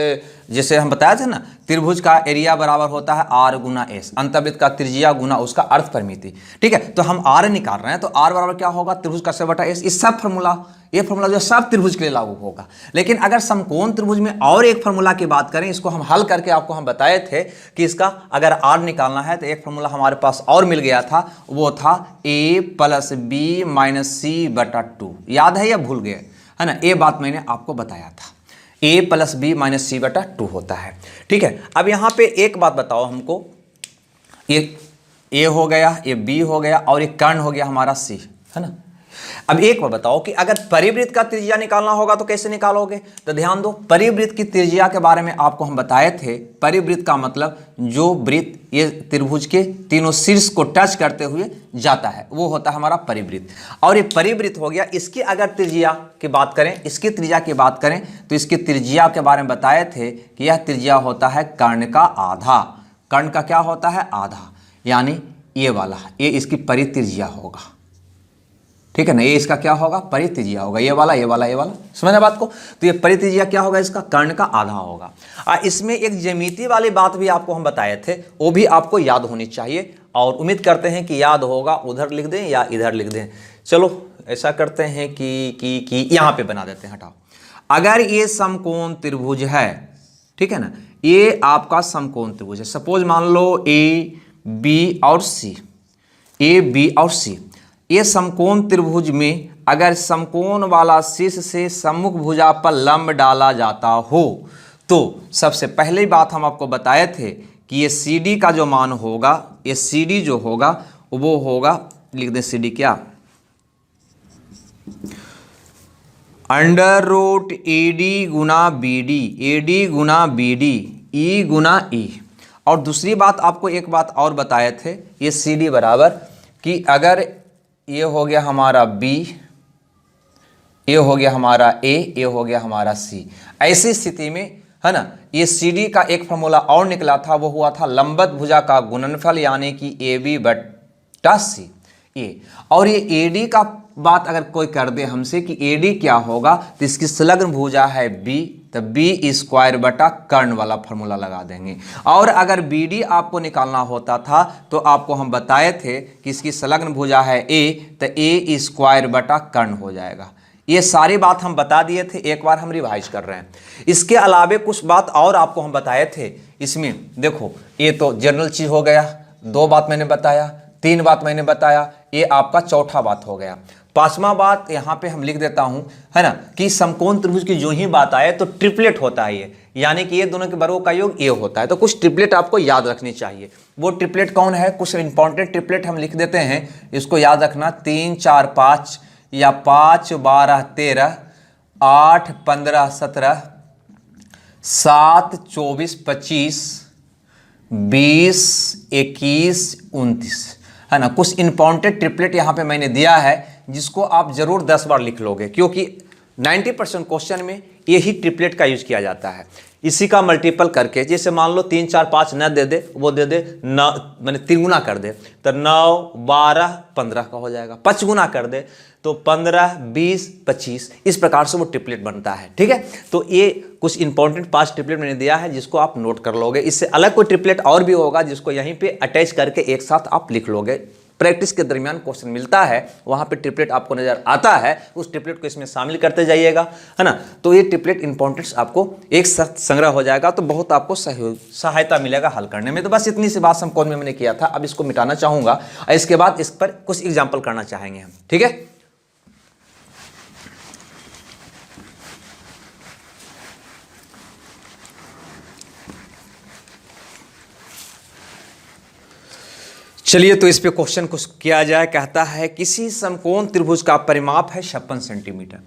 जैसे हम बताए थे ना, त्रिभुज का एरिया बराबर होता है r गुना s, अंतःवृत्त का त्रिज्या गुना उसका अर्ध परिमिति, ठीक है। तो हम r निकाल रहे हैं तो r बराबर क्या होगा, त्रिभुज का क्षेत्रफल बटा s। इस सब फार्मूला, ये फार्मूला जो सब त्रिभुज के लिए लागू होगा। लेकिन अगर समकोण त्रिभुज में और एक फार्मूला की बात करें, इसको हम हल करके आपको हम बताए थे कि इसका अगर r निकालना है तो एक फार्मूला हमारे पास और मिल गया था, वो था a + b - c बटा 2। याद है या भूल गए, है ना, ये बात मैंने आपको बताया था, a + b - c बटा 2 होता है, ठीक है। अब यहाँ पे एक बात बताओ हमको, ये a हो गया, ये b हो गया और ये कर्ण हो गया हमारा c, है ना। अब एक बार बताओ कि अगर परिवृत्त का त्रिज्या निकालना होगा तो कैसे निकालोगे। तो ध्यान दो, परिवृत्त की त्रिज्या के बारे में आपको हम बताए थे। परिवृत्त का मतलब जो वृत्त ये त्रिभुज के तीनों शीर्ष को टच करते हुए जाता है वो होता है हमारा परिवृत्त। और ये परिवृत्त हो गया, इसकी अगर त्रिज्या की बात करें, इसकी त्रिज्या की बात करें तो इसकी त्रिज्या के बारे में बताए थे कि यह त्रिज्या होता है कर्ण का आधा। कर्ण का क्या होता है, आधा, यानी ये वाला, ये इसकी परित्रिज्या होगा, ठीक है ना। ये इसका क्या होगा, परित्रिज्या होगा, ये वाला, ये वाला, ये वाला, समझना बात को। तो ये परित्रिज्या क्या होगा, इसका कर्ण का आधा होगा। इसमें एक ज्यामिति वाली बात भी आपको हम बताए थे, वो भी आपको याद होनी चाहिए और उम्मीद करते हैं कि याद होगा। उधर लिख दें या इधर लिख दें, चलो ऐसा करते हैं कि यहाँ पे बना देते हैं, हटाओ। अगर ये समकोण त्रिभुज है, ठीक है ना, ये आपका समकोण त्रिभुज है, सपोज मान लो ए बी और सी, ए बी और सी। ये समकोण त्रिभुज में अगर समकोण वाला शीर्ष से सम्मुख भुजा पर लंब डाला जाता हो तो सबसे पहले बात हम आपको बताए थे कि ये CD का जो मान होगा, ये CD जो होगा वो होगा, लिख दें CD क्या, √AD गुना BD, AD गुना BD, E गुना E। और दूसरी बात आपको एक बात और बताए थे, ये CD बराबर कि अगर ये हो गया हमारा B, ये हो गया हमारा A, ये हो गया हमारा C, ऐसी स्थिति में, है ना, ये CD का एक फार्मूला और निकला था, वो हुआ था लंबवत भुजा का गुणनफल, यानी कि AB बटा C। ये और ये AD का बात अगर कोई कर दे हमसे कि AD क्या होगा, तो इसकी संलग्न भुजा है B, तो B² बटा कर्ण वाला फार्मूला लगा देंगे। और अगर BD आपको निकालना होता था तो आपको हम बताए थे कि इसकी संलग्न भुजा है A, तो A² बटा कर्ण हो जाएगा। ये सारी बात हम बता दिए थे, एक बार हम रिवाइज कर रहे हैं। इसके अलावे कुछ बात और आपको हम बताए थे इसमें, देखो ये तो जनरल चीज हो गया, 2 बात मैंने बताया, 3 बात मैंने बताया, ये आपका चौथा बात हो गया। 5वां बात यहाँ पे हम लिख देता हूँ, है ना, कि समकोण त्रिभुज की जो ही बात आए तो ट्रिपलेट होता है ये, यानी कि ये दोनों के वर्गों का योग ये होता है। तो कुछ ट्रिपलेट आपको याद रखनी चाहिए। वो ट्रिपलेट कौन है, कुछ इंपॉर्टेंट ट्रिपलेट हम लिख देते हैं, इसको याद रखना। 3 4 5 या 5 12 13, 8 15 17, 7 24 25, 20 21 29, है ना। कुछ इंपॉर्टेंट ट्रिपलेट यहाँ पे मैंने दिया है जिसको आप जरूर 10 बार लिख लोगे, क्योंकि 90% क्वेश्चन में यही ट्रिपलेट का यूज किया जाता है। इसी का मल्टीपल करके, जैसे मान लो 3 4 5 न दे दे, वो दे दे 9, मैंने 3 गुना कर दे तो 9 12 15 का हो जाएगा। 5 गुना कर दे तो 15 20 25, इस प्रकार से वो ट्रिपलेट बनता है, ठीक है। तो ये कुछ इंपॉर्टेंट 5 ट्रिपलेट मैंने दिया है जिसको आप नोट कर लोगे। इससे अलग कोई ट्रिपलेट और भी होगा जिसको यहीं पे अटैच करके एक साथ आप लिख लोगे। प्रैक्टिस के दरमियान क्वेश्चन मिलता है, वहां पे ट्रिपलेट आपको नजर आता है, उस ट्रिपलेट को इसमें शामिल करते जाइएगा, है ना। तो ये ट्रिपलेट इंपॉर्टेंट्स आपको एक साथ संग्रह हो जाएगा, तो बहुत आपको सहायता मिलेगा हल करने में। तो बस इतनी सी बात समकोण में मैंने किया था, अब इसको मिटाना चाहूंगा और इसके बाद इस पर कुछ एग्जाम्पल करना चाहेंगे हम, ठीक है। चलिए तो इस पे क्वेश्चन कुछ किया जाए। कहता है किसी समकोण त्रिभुज का परिमाप है 56 सेंटीमीटर।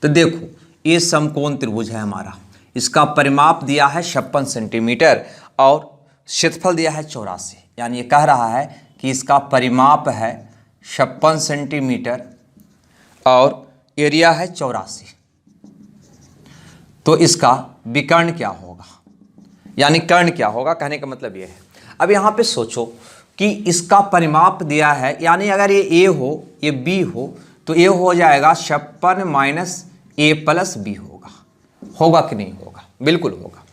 तो देखो ये समकोण त्रिभुज है हमारा, इसका परिमाप दिया है 56 सेंटीमीटर और क्षेत्रफल दिया है 84, यानी ये कह रहा है कि इसका परिमाप है 56 सेंटीमीटर और एरिया है 84, तो इसका विकर्ण क्या होगा, यानी कर्ण क्या होगा, कहने का मतलब ये है। अब यहाँ पे सोचो कि इसका परिमाप दिया है, यानी अगर ये ए हो ये बी हो तो ये हो जाएगा 56 माइनस ए प्लस बी होगा कि नहीं होगा, बिल्कुल होगा।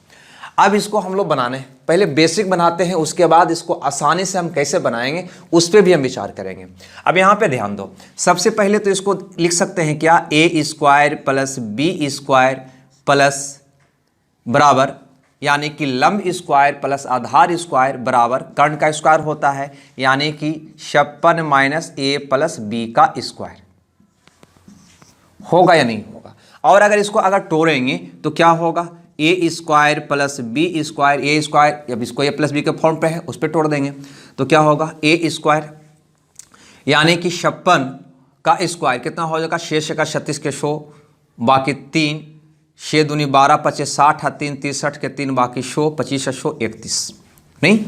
अब इसको हम लोग बनाने पहले बेसिक बनाते हैं, उसके बाद इसको आसानी से हम कैसे बनाएंगे उस पर भी हम विचार करेंगे। अब यहाँ पे ध्यान दो, सबसे पहले तो इसको लिख सकते हैं क्या, A square plus B square plus बराबर, यानी कि लंब स्क्वायर प्लस आधार स्क्वायर बराबर कर्ण का स्क्वायर होता है, यानी कि 56 माइनस ए प्लस बी का स्क्वायर होगा या नहीं होगा। और अगर इसको अगर तोड़ेंगे तो क्या होगा, ए स्क्वायर प्लस बी स्क्वायर, ए स्क्वायर अब इसको ए प्लस बी के फॉर्म पे है उस पर तोड़ देंगे तो क्या होगा, ए स्क्वायर यानी कि 56 का स्क्वायर कितना हो जाएगा, 6 का 36 के 100 बाकी 3, 6 दूनी 12 25 60 है 3 63 के 3 बाकी 100 25 100 31, नहीं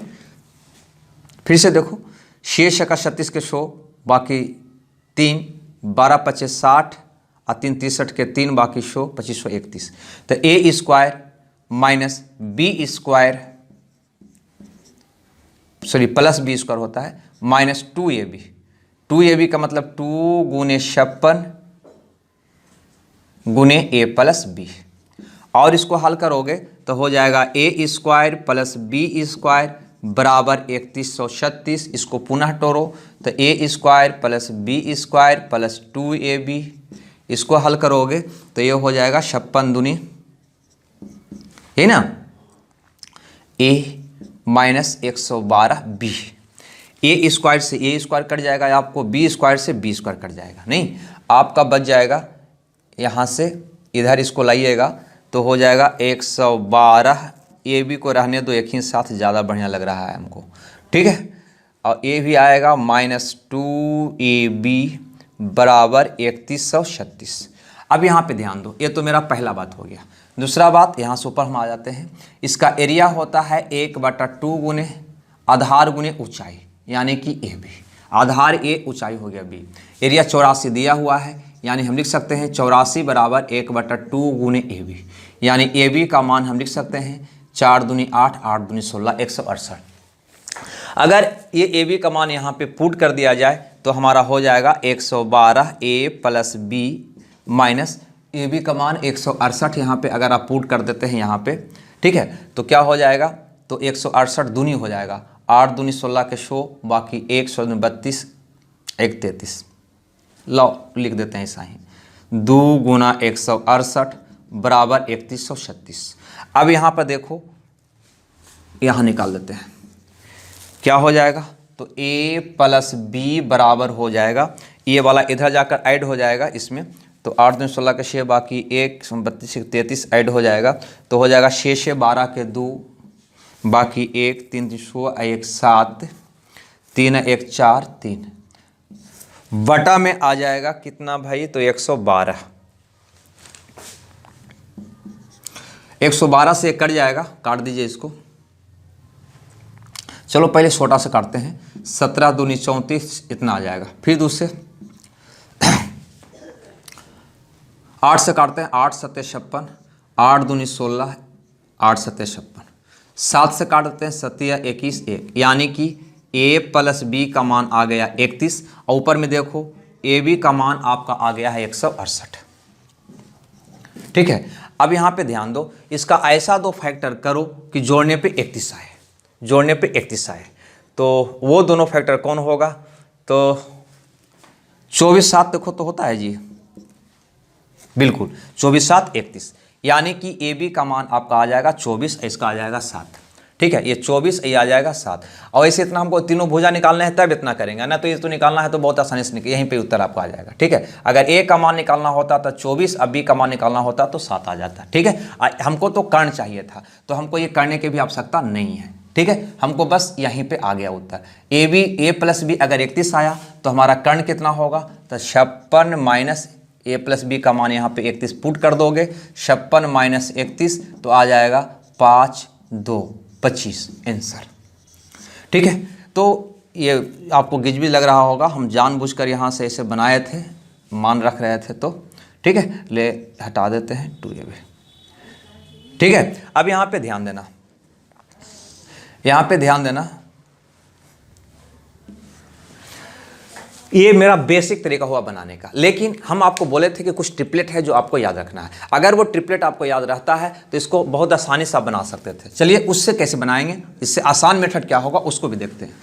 फिर से देखो 6 का 36 के 100 बाकी 3 12 25 60 और 3 63 के 3 बाकी 100 25 131, तो A square minus B square sorry plus B square होता है माइनस 2ab का मतलब 2 गुने 56 गुने ए प्लस बी, और इसको हल करोगे तो हो जाएगा A square plus B square बराबर 3136। इसको पुनः तोड़ो तो A square plus B square plus 2ab, इसको हल करोगे तो ये हो जाएगा 56 दूनी है ना ए माइनस 112 बी, ए स्क्वायर से ए स्क्वायर कट जाएगा, आपको बी स्क्वायर से बी स्क्वायर कट जाएगा, नहीं आपका बच जाएगा यहाँ से इधर इसको लाइएगा तो हो जाएगा 112, ए बी को रहने दो एक ही साथ, ज़्यादा बढ़िया लग रहा है हमको, ठीक है, और ए भी आएगा माइनस 2ab बराबर 3136। अब यहाँ पे ध्यान दो, ये तो मेरा पहला बात हो गया। दूसरा बात यहाँ से ऊपर हम आ जाते हैं, इसका एरिया होता है 1/2 गुने आधार गुने ऊंचाई, यानी कि ए बी, आधार ए ऊंचाई हो गया बी, एरिया 84 दिया हुआ है, यानी हम लिख सकते हैं 84 बराबर 1/2 गुने ए बी, यानी ए बी का मान हम लिख सकते हैं 4 दूनी 8 8 दूनी 16 168। अगर ये ए बी का मान यहाँ पे पुट कर दिया जाए तो हमारा हो जाएगा 112 A plus B minus A B का मान 168, यहाँ पे अगर आप पुट कर देते हैं यहाँ पे, ठीक है, तो क्या हो जाएगा, तो 168 दूनी हो जाएगा, 8 दूनी 16 के 100 बाकी 1 100 32 1 33, लो लिख देते हैं ऐसा ही, 2 गुना 168 बराबर 3136। अब यहाँ पर देखो, यहाँ निकाल देते हैं क्या हो जाएगा, तो a प्लस बी बराबर हो जाएगा, ये वाला इधर जाकर ऐड हो जाएगा इसमें, तो 8 दूनी 16 के 6 बाकी 1 32 33 ऐड हो जाएगा, तो हो जाएगा 6 12 के 2 बाकी 1 3 3 1 7 3 1 4 3 बटा में आ जाएगा कितना भाई, तो 112, 112 से कट जाएगा, काट दीजिए इसको, चलो पहले छोटा से काटते हैं, 17 दूनी 34 इतना आ जाएगा, फिर दूसरे 8 से काटते हैं, 8 7 56, 8 दूनी 16 8 7 56, 7 से काट देते हैं 7 21 1, यानी कि ए प्लस बी का मान आ गया 31, और ऊपर में देखो ए बी का मान आपका आ गया है 168, ठीक है। अब यहाँ पे ध्यान दो, इसका ऐसा दो फैक्टर करो कि जोड़ने पे 31 आए, जोड़ने पे 31 आए, तो वो दोनों फैक्टर कौन होगा, तो 24 7 देखो तो होता है जी, बिल्कुल 24 7 31, यानी कि ए बी का मान आपका आ जाएगा 24, इसका आ जाएगा 7, ठीक है, ये 24 ये आ जाएगा 7, और ऐसे इतना हमको तीनों भुजा निकालना है तब इतना करेंगे ना, तो ये तो निकालना है तो बहुत आसानी से यहीं पे उत्तर आपका आ जाएगा, ठीक है। अगर ए का मान निकालना होता तो 24, अब बी का मान निकालना होता तो 7 आ जाता, ठीक है। हमको तो कर्ण चाहिए था, तो हमको ये करने की भी आवश्यकता नहीं है, ठीक है, हमको बस यहीं पे आ गया उत्तर। A B A plus B अगर 31 आया तो हमारा कर्ण कितना होगा, तो 56 माइनस ए प्लस बी का मान यहाँ पे 31 पुट कर दोगे, 56 माइनस 31 तो आ जाएगा 5 2 25 आंसर, ठीक है। तो ये आपको गिजबी लग रहा होगा, हम जानबूझकर यहाँ से ऐसे बनाए थे, मान रख रहे थे, तो ठीक है, ले हटा देते हैं 2ab। ठीक है, अब यहाँ पे ध्यान देना, यहाँ पे ध्यान देना, ये मेरा बेसिक तरीका हुआ बनाने का, लेकिन हम आपको बोले थे कि कुछ ट्रिपलेट है जो आपको याद रखना है। अगर वो ट्रिपलेट आपको याद रहता है तो इसको बहुत आसानी से आप बना सकते थे। चलिए उससे कैसे बनाएंगे, इससे आसान मेथड क्या होगा उसको भी देखते हैं।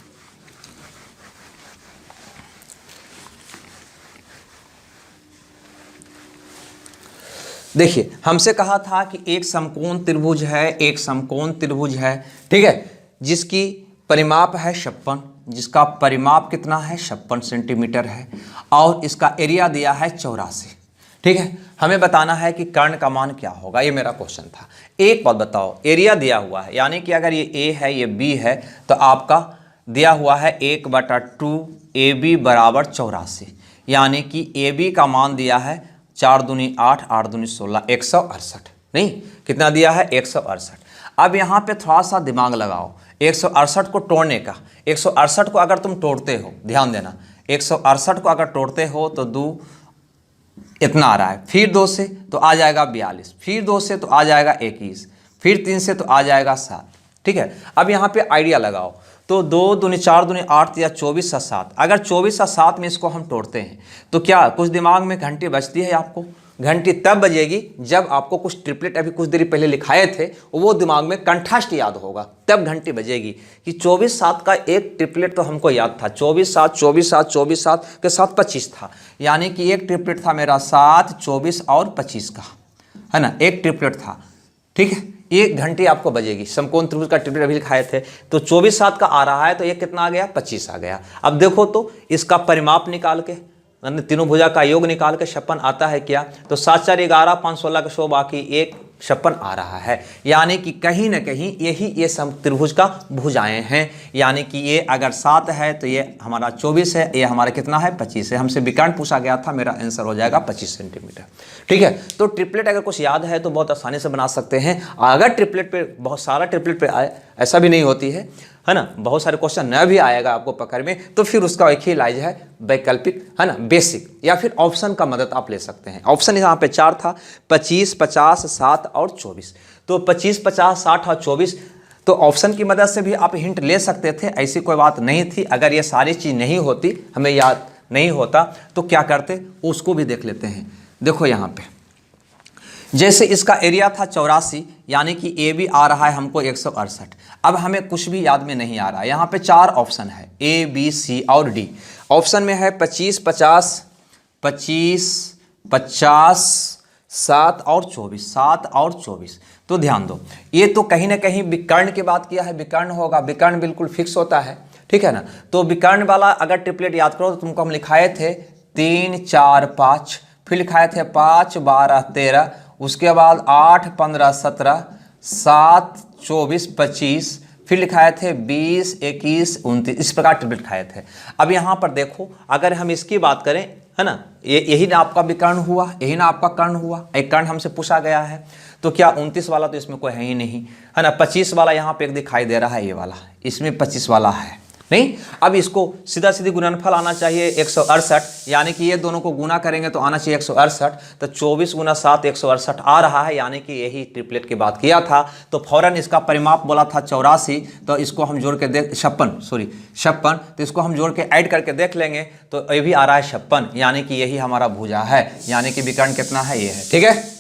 देखिए, हमसे कहा था कि एक समकोण त्रिभुज है, एक समकोण त्रिभुज है, ठीक है, जिसकी परिमाप है 56, जिसका परिमाप कितना है 56 सेंटीमीटर है, और इसका एरिया दिया है 84। ठीक है, हमें बताना है कि कर्ण का मान क्या होगा, ये मेरा क्वेश्चन था। एक बात बताओ, एरिया दिया हुआ है, यानी कि अगर ये ए है, ये बी है, तो आपका दिया हुआ है 1/2 AB बराबर 84, यानी कि ए बी का मान दिया है 4 दूनी 8, 8 दूनी 16, 168। नहीं, कितना दिया है 168। अब यहाँ पे थोड़ा सा दिमाग लगाओ, 168 को तोड़ने का, 168 को अगर तुम तोड़ते हो, ध्यान देना, 168 को अगर तोड़ते हो तो 2 इतना आ रहा है, फिर 2 से तो आ जाएगा 42, फिर 2 से तो आ जाएगा 21, फिर 3 से तो आ जाएगा 7। ठीक है, अब यहाँ पे आइडिया लगाओ, तो 2 दूनी 4 दूनी 8 या 24 सा 7, अगर 24 सा 7 में इसको हम तोड़ते हैं तो क्या कुछ दिमाग में घंटी बजती है आपको? घंटी तब बजेगी जब आपको कुछ ट्रिपलेट अभी कुछ देर पहले लिखाए थे वो दिमाग में कंठस्थ याद होगा, तब घंटी बजेगी कि 24/7 का एक ट्रिपलेट तो हमको याद था, 24/7 24/7 24/7 के साथ 25 था, यानी कि एक ट्रिपलेट था मेरा 7 24 और 25 का, है ना, एक ट्रिपलेट था। ठीक है, ये घंटी आपको बजेगी। समकोण त्रिभुज का ट्रिपलेट अभी लिखाए थे, तो 24/7 का आ रहा है, तो ये कितना आ गया 25 आ गया। अब देखो तो इसका परिमाप निकाल के, तीनों भुजा का योग निकाल के 56 आता है क्या, तो 7 4 11 5 16 का 100 बाकी 1 56 आ रहा है, यानी कि कहीं ना कहीं यही ये सम त्रिभुज का भुजाएं हैं, यानी कि ये अगर 7 है तो ये हमारा 24 है, ये हमारा कितना है 25 है। हमसे विकर्ण पूछा गया था, मेरा आंसर हो जाएगा 25 सेंटीमीटर। ठीक है, तो ट्रिपलेट अगर कुछ याद है तो बहुत आसानी से बना सकते हैं। अगर ट्रिपलेट पे बहुत सारा ट्रिपलेट पे आए, ऐसा भी नहीं होती है ना, बहुत सारे क्वेश्चन न भी आएगा आपको पकड़ में, तो फिर उसका एक ही इलाज है वैकल्पिक, है ना, बेसिक, या फिर ऑप्शन का मदद आप ले सकते हैं। ऑप्शन यहाँ पे 4 था, 25 50 7 और 24, तो 25 50 60 और 24, तो ऑप्शन की मदद से भी आप हिंट ले सकते थे, ऐसी कोई बात नहीं थी। अगर ये सारी चीज़ नहीं होती, हमें याद नहीं होता, तो क्या करते उसको भी देख लेते हैं। देखो यहाँ पे जैसे इसका एरिया था 84, यानी कि ए बी आ रहा है हमको 168। अब हमें कुछ भी याद में नहीं आ रहा है, यहाँ पे 4 ऑप्शन है, ए बी सी और डी। ऑप्शन में है 25 50 25 50 7 और 24, 7 और 24। तो ध्यान दो, ये तो कहीं ना कहीं विकर्ण की बात किया है, विकर्ण होगा, विकर्ण बिल्कुल फिक्स होता है, ठीक है ना। तो विकर्ण वाला अगर ट्रिपलेट याद करो तो तुमको हम लिखाए थे 3 4 5, फिर लिखाए थे 5 12 13, उसके बाद 8 15 17 7 24 25, फिर लिखाए थे 20 21 29, इस प्रकार ट्रिपलेट लिखाए थे। अब यहाँ पर देखो, अगर हम इसकी बात करें, है ना, यही ना आपका विकर्ण हुआ, यही ना आपका कर्ण हुआ, एक कर्ण हमसे पूछा गया है, तो क्या 29 वाला तो इसमें कोई है ही नहीं, है ना। 25 वाला यहाँ पे एक दिखाई दे रहा है, ये वाला, इसमें 25 वाला है नहीं। अब इसको सीधा सीधी गुणनफल आना चाहिए 168, यानी कि ये दोनों को गुना करेंगे तो आना चाहिए 168, तो 24 × 7 168 आ रहा है, यानी कि यही ट्रिपलेट की बात किया था। तो फौरन इसका परिमाप बोला था 84, तो इसको हम जोड़ के देख 56, तो इसको हम जोड़ के ऐड करके देख लेंगे, तो ये भी आ रहा है 56, यानी कि यही हमारा भुजा है, यानी कि विकर्ण कितना है, ये है। ठीक है,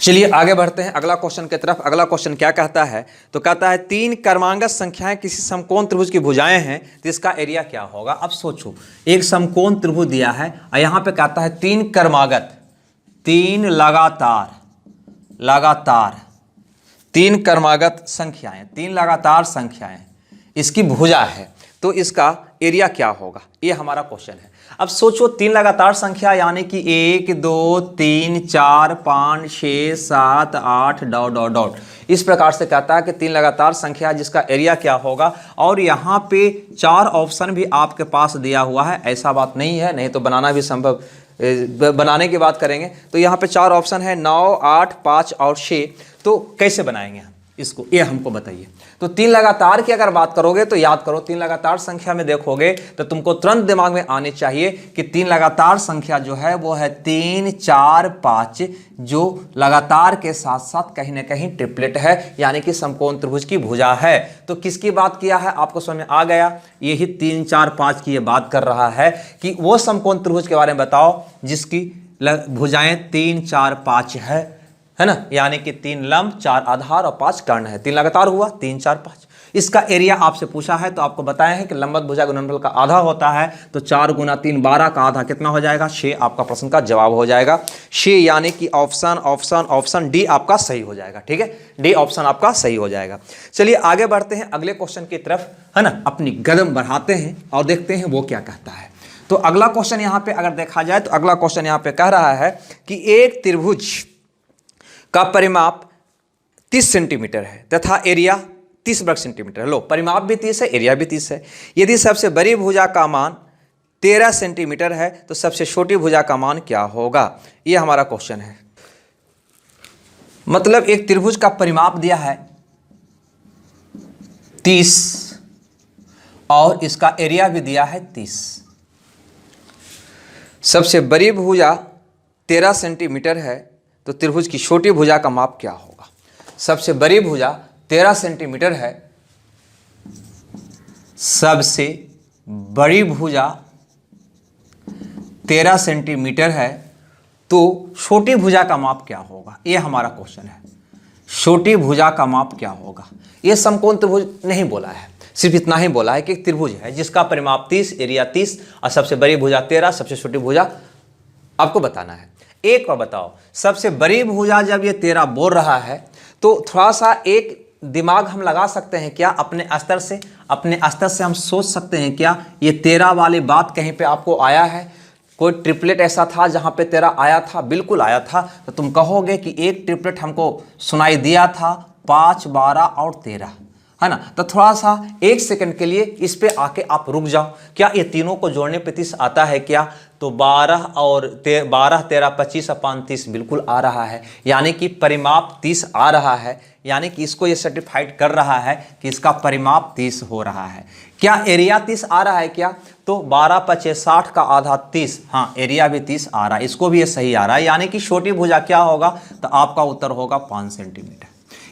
चलिए आगे बढ़ते हैं अगला क्वेश्चन की तरफ। अगला क्वेश्चन क्या कहता है, तो कहता है 3 क्रमांगत संख्याएं किसी समकोण त्रिभुज की भुजाएं हैं, तो इसका एरिया क्या होगा। अब सोचो, एक समकोण त्रिभुज दिया है और यहाँ पे कहता है 3 क्रमागत, 3 लगातार 3 क्रमागत संख्याएं, 3 लगातार संख्याएं इसकी भुजा है, तो इसका एरिया क्या होगा, ये हमारा क्वेश्चन है। अब सोचो 3 लगातार संख्या, यानी कि 1 2 3 4 5 6 7 8 ... इस प्रकार से कहता है कि 3 लगातार संख्या जिसका एरिया क्या होगा। और यहाँ पे 4 ऑप्शन भी आपके पास दिया हुआ है, ऐसा बात नहीं है, नहीं तो बनाना भी संभव बनाने की बात करेंगे तो यहाँ पे 4 ऑप्शन है, 9, 8, 5 और 6। तो कैसे बनाएंगे हम इसको, ये हमको बताइए। तो 3 लगातार की अगर बात करोगे तो याद करो, 3 लगातार संख्या में देखोगे तो तुमको तुरंत दिमाग में आने चाहिए कि 3 लगातार संख्या जो है वो है 3, 4, 5, जो लगातार के साथ साथ कहीं ना कहीं ट्रिपलेट है, यानी कि समकोण त्रिभुज की भुजा है। तो किसकी बात किया है आपको समझ में आ गया, यही 3, 4, 5 की ये बात कर रहा है कि वो समकोण त्रिभुज के बारे में बताओ जिसकी भुजाएं 3, 4, 5 है ना, यानी कि 3 लंब, 4 आधार और 5 कर्ण है। 3 लगातार हुआ, 3, 4, 5। इसका एरिया आपसे पूछा है तो आपको बताया है कि लंबवत भुजा गुणनफल का आधा होता है, तो 4 गुना 3 12 का आधा कितना हो जाएगा, 6। आपका प्रश्न का जवाब हो जाएगा 6, यानी कि ऑप्शन डी आपका सही हो जाएगा। ठीक है, डी ऑप्शन आपका सही हो जाएगा। चलिए आगे बढ़ते हैं अगले क्वेश्चन की तरफ, है ना, अपनी कदम बढ़ाते हैं और देखते हैं वो क्या कहता है। तो अगला क्वेश्चन यहाँ पे अगर देखा जाए तो अगला क्वेश्चन यहाँ पे कह रहा है कि एक त्रिभुज का परिमाप 30 सेंटीमीटर है तथा एरिया 30 वर्ग सेंटीमीटर है। लो, परिमाप भी 30 है, एरिया भी 30 है। यदि सबसे बड़ी भुजा का मान 13 सेंटीमीटर है तो सबसे छोटी भुजा का मान क्या होगा, ये हमारा क्वेश्चन है। मतलब एक त्रिभुज का परिमाप दिया है 30 और इसका एरिया भी दिया है 30। सबसे बड़ी भुजा 13 सेंटीमीटर है तो त्रिभुज की छोटी भुजा का माप क्या होगा। सबसे बड़ी भुजा 13 सेंटीमीटर है, सबसे बड़ी भुजा 13 सेंटीमीटर है, तो छोटी भुजा का माप क्या होगा, ये हमारा क्वेश्चन है। छोटी भुजा का माप क्या होगा। ये समकोण त्रिभुज नहीं बोला है, सिर्फ इतना ही बोला है कि एक त्रिभुज है जिसका परिमाप 30, एरिया 30 और सबसे बड़ी भुजा 13, सबसे छोटी भुजा आपको बताना है। एक बार बताओ, सबसे बड़ी भुजा जब ये 13 बोल रहा है तो थोड़ा सा एक दिमाग हम लगा सकते हैं क्या, अपने स्तर से हम सोच सकते हैं क्या ये 13 वाली बात कहीं पे आपको आया है, कोई ट्रिपलेट ऐसा था जहां पे 13 आया था, बिल्कुल आया था। तो तुम कहोगे कि एक ट्रिपलेट हमको सुनाई दिया था 5, 12 और 13, है ना। तो थोड़ा सा एक सेकंड के लिए इस पे आके आप रुक जाओ, क्या ये तीनों को जोड़ने पे 30 आता है क्या। तो 12 और 12, 13, 25 और 5 30 बिल्कुल आ रहा है, यानी कि परिमाप 30 आ रहा है, यानी कि इसको ये सर्टिफाइड कर रहा है कि इसका परिमाप 30 हो रहा है। क्या एरिया 30 आ रहा है क्या, तो 12 25 60 का आधा 30, हाँ एरिया भी 30 आ रहा है, इसको भी ये सही आ रहा है, यानी कि छोटी भुजा क्या होगा, तो आपका उत्तर होगा 5 सेंटीमीटर।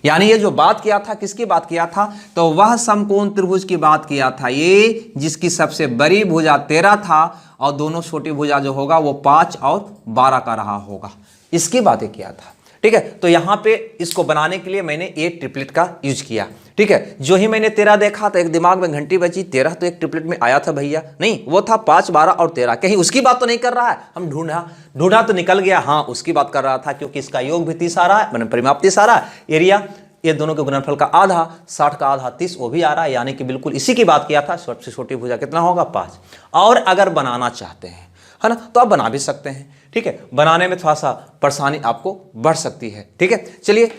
यानी ये जो बात किया था, किसकी बात किया था, तो वह समकोण त्रिभुज की बात किया था, ये जिसकी सबसे बड़ी भुजा 13 था और दोनों छोटी भुजा जो होगा वो 5 और 12 का रहा होगा, इसकी बातें किया था। ठीक है, तो यहां पे इसको बनाने के लिए मैंने एक ट्रिपलेट का यूज किया। ठीक है, जो ही मैंने 13 देखा तो एक दिमाग में घंटी बजी, 13 तो एक ट्रिपलेट में आया था भैया, नहीं वो था 5, 12 और 13, कहीं उसकी बात तो नहीं कर रहा है। हम ढूंढा तो निकल गया, हाँ उसकी बात कर रहा था, क्योंकि इसका योग भी 30 आ रहा है, मैंने परिमाप 30 आ रहा है, एरिया ये दोनों के गुणनफल का आधा 60 का आधा 30 वो भी आ रहा है, यानी कि बिल्कुल इसी की बात किया था। सबसे छोटी भुजा कितना होगा 5। और अगर बनाना चाहते हैं, है ना, तो आप बना भी सकते हैं। ठीक है, बनाने में थोड़ा सा परेशानी आपको बढ़ सकती है। ठीक है, चलिए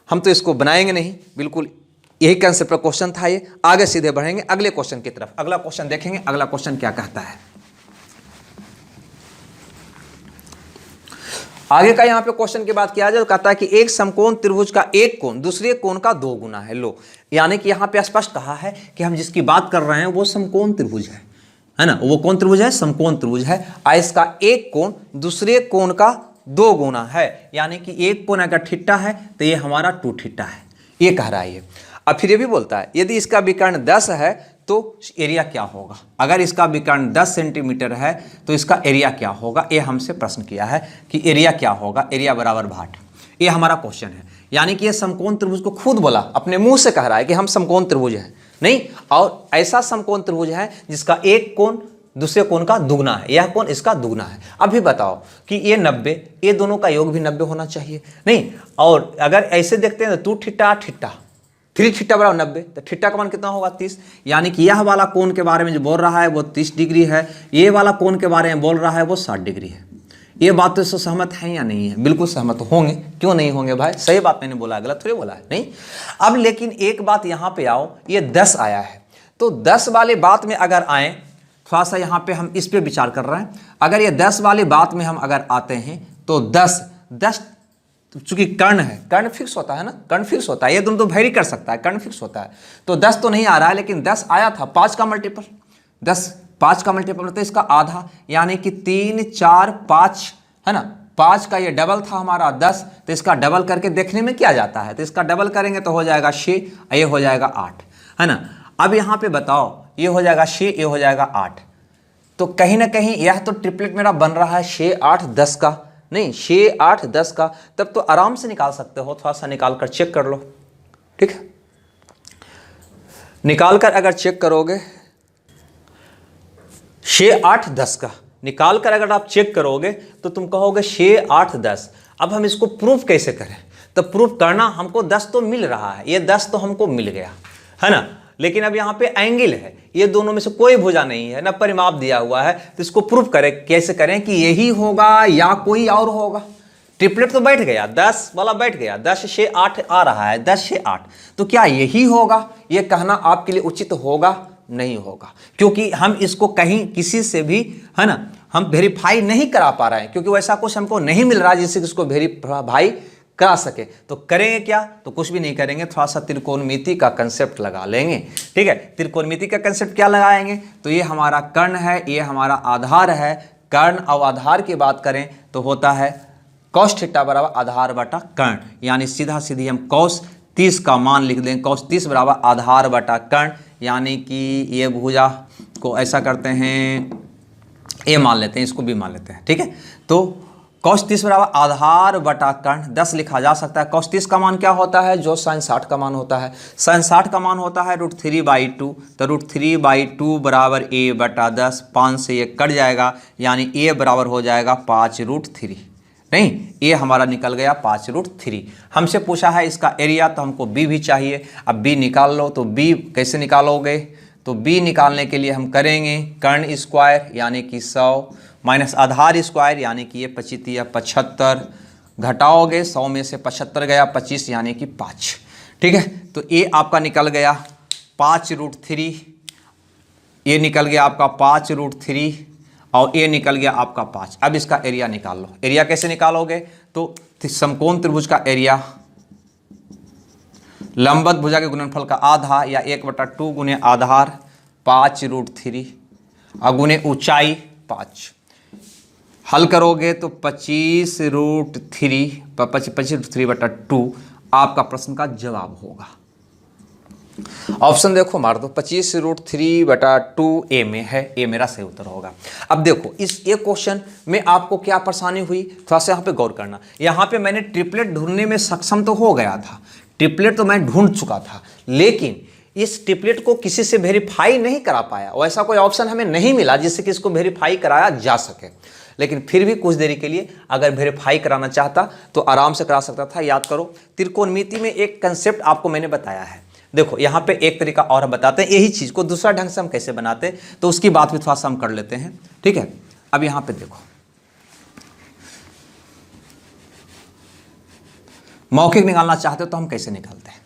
हम तो इसको बनाएंगे नहीं, बिल्कुल यही कंसेप्ट का क्वेश्चन था ये। आगे सीधे बढ़ेंगे अगले क्वेश्चन की तरफ। अगला क्वेश्चन देखेंगे, अगला क्वेश्चन क्या कहता है। आगे का यहाँ पे क्वेश्चन की बात किया जाए तो कहता है कि एक समकोण त्रिभुज का एक कोण दूसरे कोण का 2 गुना है। लो, यानी कि यहाँ पे स्पष्ट कहा है कि हम जिसकी बात कर रहे हैं वो समकोण त्रिभुज है ना, वो कौन त्रिभुज है, समकोण त्रिभुज है। और इसका एक कोण दूसरे कोण का 2 गुना है, यानी कि एक कोण अगर थीटा है तो ये हमारा 2 थीटा है, ये कह रहा है ये। अब फिर ये भी बोलता है यदि इसका विकर्ण 10 है तो एरिया क्या होगा। अगर इसका विकर्ण 10 सेंटीमीटर है तो इसका एरिया क्या होगा, ये हमसे प्रश्न किया है कि एरिया क्या होगा, एरिया बराबर भाट, ये हमारा क्वेश्चन है। यानी कि ये समकोण त्रिभुज को खुद बोला, अपने मुंह से कह रहा है कि हम समकोण त्रिभुज हैं, नहीं, और ऐसा समकोण त्रिभुज है जिसका एक कोण दूसरे कोण का दुगना है, यह कोण इसका दुगना है। अभी बताओ कि ये 90, ये दोनों का योग भी 90 होना चाहिए, नहीं। और अगर ऐसे देखते हैं तो 2 थीटा थीटा 3 थीटा बराबर 90, तो थीटा का मान कितना होगा 30। यानी कि यह वाला कोण के बारे में जो बोल रहा है वो 30 डिग्री है, ये वाला कोण के बारे में बोल रहा है वो 60 डिग्री है। ये बात तो सहमत है या नहीं है, बिल्कुल सहमत होंगे, क्यों नहीं होंगे भाई, सही बात मैंने बोला, गलत थोड़ी बोला है, नहीं। अब लेकिन एक बात यहाँ पे आओ, ये 10 आया है, तो 10 वाले बात में अगर आए थोड़ा सा यहाँ पे हम इस पे विचार कर रहे हैं। अगर ये 10 वाली बात में हम अगर आते हैं तो 10 चूंकि कर्ण है, कर्ण फिक्स होता है ना, कर्ण फिक्स होता है, ये दोनों तो वेरी कर सकता है, कर्ण फिक्स होता है। तो 10 तो नहीं आ रहा है, लेकिन 10 आया था 5 का मल्टीपल, 10 5 का मल्टीपल होता है इसका आधा, यानी कि 3 4 5 है ना, 5 का ये डबल था हमारा 10, तो इसका डबल करके देखने में क्या जाता है, तो इसका डबल करेंगे तो हो जाएगा 6, ये हो जाएगा 8 है ना। अब यहाँ पे बताओ, ये हो जाएगा 6, ये हो जाएगा 8, तो कहीं ना कहीं यह तो ट्रिपलेट मेरा बन रहा है 6 8 10 का, नहीं 6 8 10 का, तब तो आराम से निकाल सकते हो, थोड़ा सा निकाल कर चेक कर लो, ठीक है। निकाल कर अगर चेक करोगे 6 8 10 का, निकाल कर अगर आप चेक करोगे तो तुम कहोगे 6 8 10। अब हम इसको प्रूफ कैसे करें, तो प्रूफ करना हमको 10 तो मिल रहा है, ये 10 तो हमको मिल गया है ना, लेकिन अब यहाँ पे एंगल है, ये दोनों में से कोई भुजा नहीं है ना, परिमाप दिया हुआ है, तो इसको प्रूफ करें, कैसे करें कि यही होगा या कोई और होगा। ट्रिपलेट तो बैठ गया, 10 वाला बैठ गया, 10 6 8 आ रहा है, 10 6 8, तो क्या यही होगा, ये कहना आपके लिए उचित होगा? नहीं होगा, क्योंकि हम इसको कहीं किसी से भी है ना हम वेरीफाई नहीं करा पा रहे हैं, क्योंकि वैसा कुछ हमको नहीं मिल रहा जिससे इसको वेरीफाई करा सके। तो करेंगे क्या, तो कुछ भी नहीं करेंगे, थोड़ा सा त्रिकोणमिति का कंसेप्ट लगा लेंगे, ठीक है। त्रिकोणमिति का कंसेप्ट क्या लगाएंगे, तो ये हमारा कर्ण है, ये हमारा आधार है, कर्ण और आधार की बात करें तो होता है cos थीटा बराबर आधार बटा कर्ण, यानी सीधा सीधी हम cos 30 का मान लिख दें, cos 30 बराबर आधार बटा कर्ण, यानी कि ये भुजा को ऐसा करते हैं, ये मान लेते हैं, इसको भी मान लेते हैं, ठीक है। तो cos 30 बराबर आधार बटा कर्ण 10 लिखा जा सकता है। cos 30 का मान क्या होता है, जो sin 60 का मान होता है, sin 60 का मान होता है √3/2, तो √3/2 बराबर a बटा 10, 5 से ये कट जाएगा, यानी a बराबर हो जाएगा 5√3, नहीं ये हमारा निकल गया 5√3। हमसे पूछा है इसका एरिया, तो हमको b भी चाहिए, अब b निकाल लो, तो b कैसे निकालोगे, तो b निकालने के लिए हम करेंगे कर्ण स्क्वायर यानी कि 100 माइनस आधार स्क्वायर यानी कि ये 25 या 75, घटाओगे 100 में से 75 गया 25 यानी कि 5, ठीक है। तो ये आपका निकल गया 5√3, ये निकल गया आपका 5√3 और ये निकल गया आपका 5। अब इसका एरिया निकाल लो। एरिया कैसे निकालोगे, तो समकोण त्रिभुज का एरिया लंबवत भुजा के गुणनफल का आधा या 1/2 गुने आधार 5√3 और गुने ऊंचाई 5, हल करोगे तो 25√3/2 आपका प्रश्न का जवाब होगा। ऑप्शन देखो मार दो, 25√3/2 ए में है, ए मेरा सही उत्तर होगा। अब देखो इस ये क्वेश्चन में आपको क्या परेशानी हुई, थोड़ा सा यहाँ पे गौर करना। यहाँ पे मैंने ट्रिपलेट ढूंढने में सक्षम तो हो गया था, ट्रिपलेट तो मैं ढूंढ चुका था, लेकिन इस ट्रिपलेट को किसी से वेरीफाई नहीं करा पाया, वैसा कोई ऑप्शन हमें नहीं मिला जिससे कि इसको वेरीफाई कराया जा सके। लेकिन फिर भी कुछ देरी के लिए अगर वेरीफाई कराना चाहता तो आराम से करा सकता था। याद करो त्रिकोणमिति में एक कंसेप्ट आपको मैंने बताया है। देखो यहाँ पे एक तरीका और बताते हैं, यही चीज़ को दूसरा ढंग से हम कैसे बनाते हैं, तो उसकी बात भी थोड़ा सा हम कर लेते हैं, ठीक है। अब यहाँ पे देखो मौखिक निकालना चाहते हो तो हम कैसे निकालते हैं।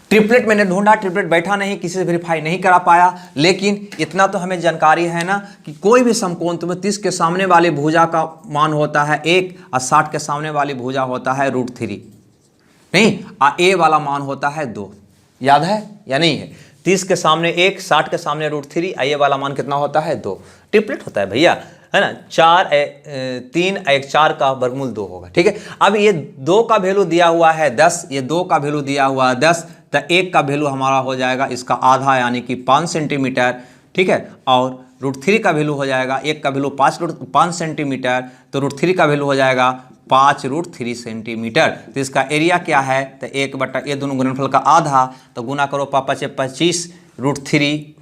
ट्रिपलेट मैंने ढूंढा, ट्रिपलेट बैठा नहीं, किसी से वेरीफाई नहीं करा पाया, लेकिन इतना तो हमें जानकारी है ना कि कोई भी समकोण तुम्हें 30 के सामने वाली भुजा का मान होता है 1 और 60 के सामने वाली भुजा होता है √3, नहीं ए वाला मान होता है 2, याद है या नहीं है। 30 के सामने 1, 60 के सामने √3, ए वाला मान कितना होता है 2, ट्रिपलेट होता है भैया, है ना। 3 1 4 का वर्गमूल 2 होगा, ठीक है। अब ये 2 का वैल्यू दिया हुआ है 10, ये 2 का वैल्यू दिया हुआ है 10, तो 1 का वैल्यू हमारा हो जाएगा इसका आधा यानी कि 5 सेंटीमीटर, ठीक है। और √3 का वैल्यू हो जाएगा, 1 का वैल्यू 5 सेंटीमीटर, तो √3 का वैल्यू हो जाएगा 5√3 सेंटीमीटर। तो इसका एरिया क्या है, तो 1 ये दोनों गुणनफल का आधा, तो गुना करो 25√3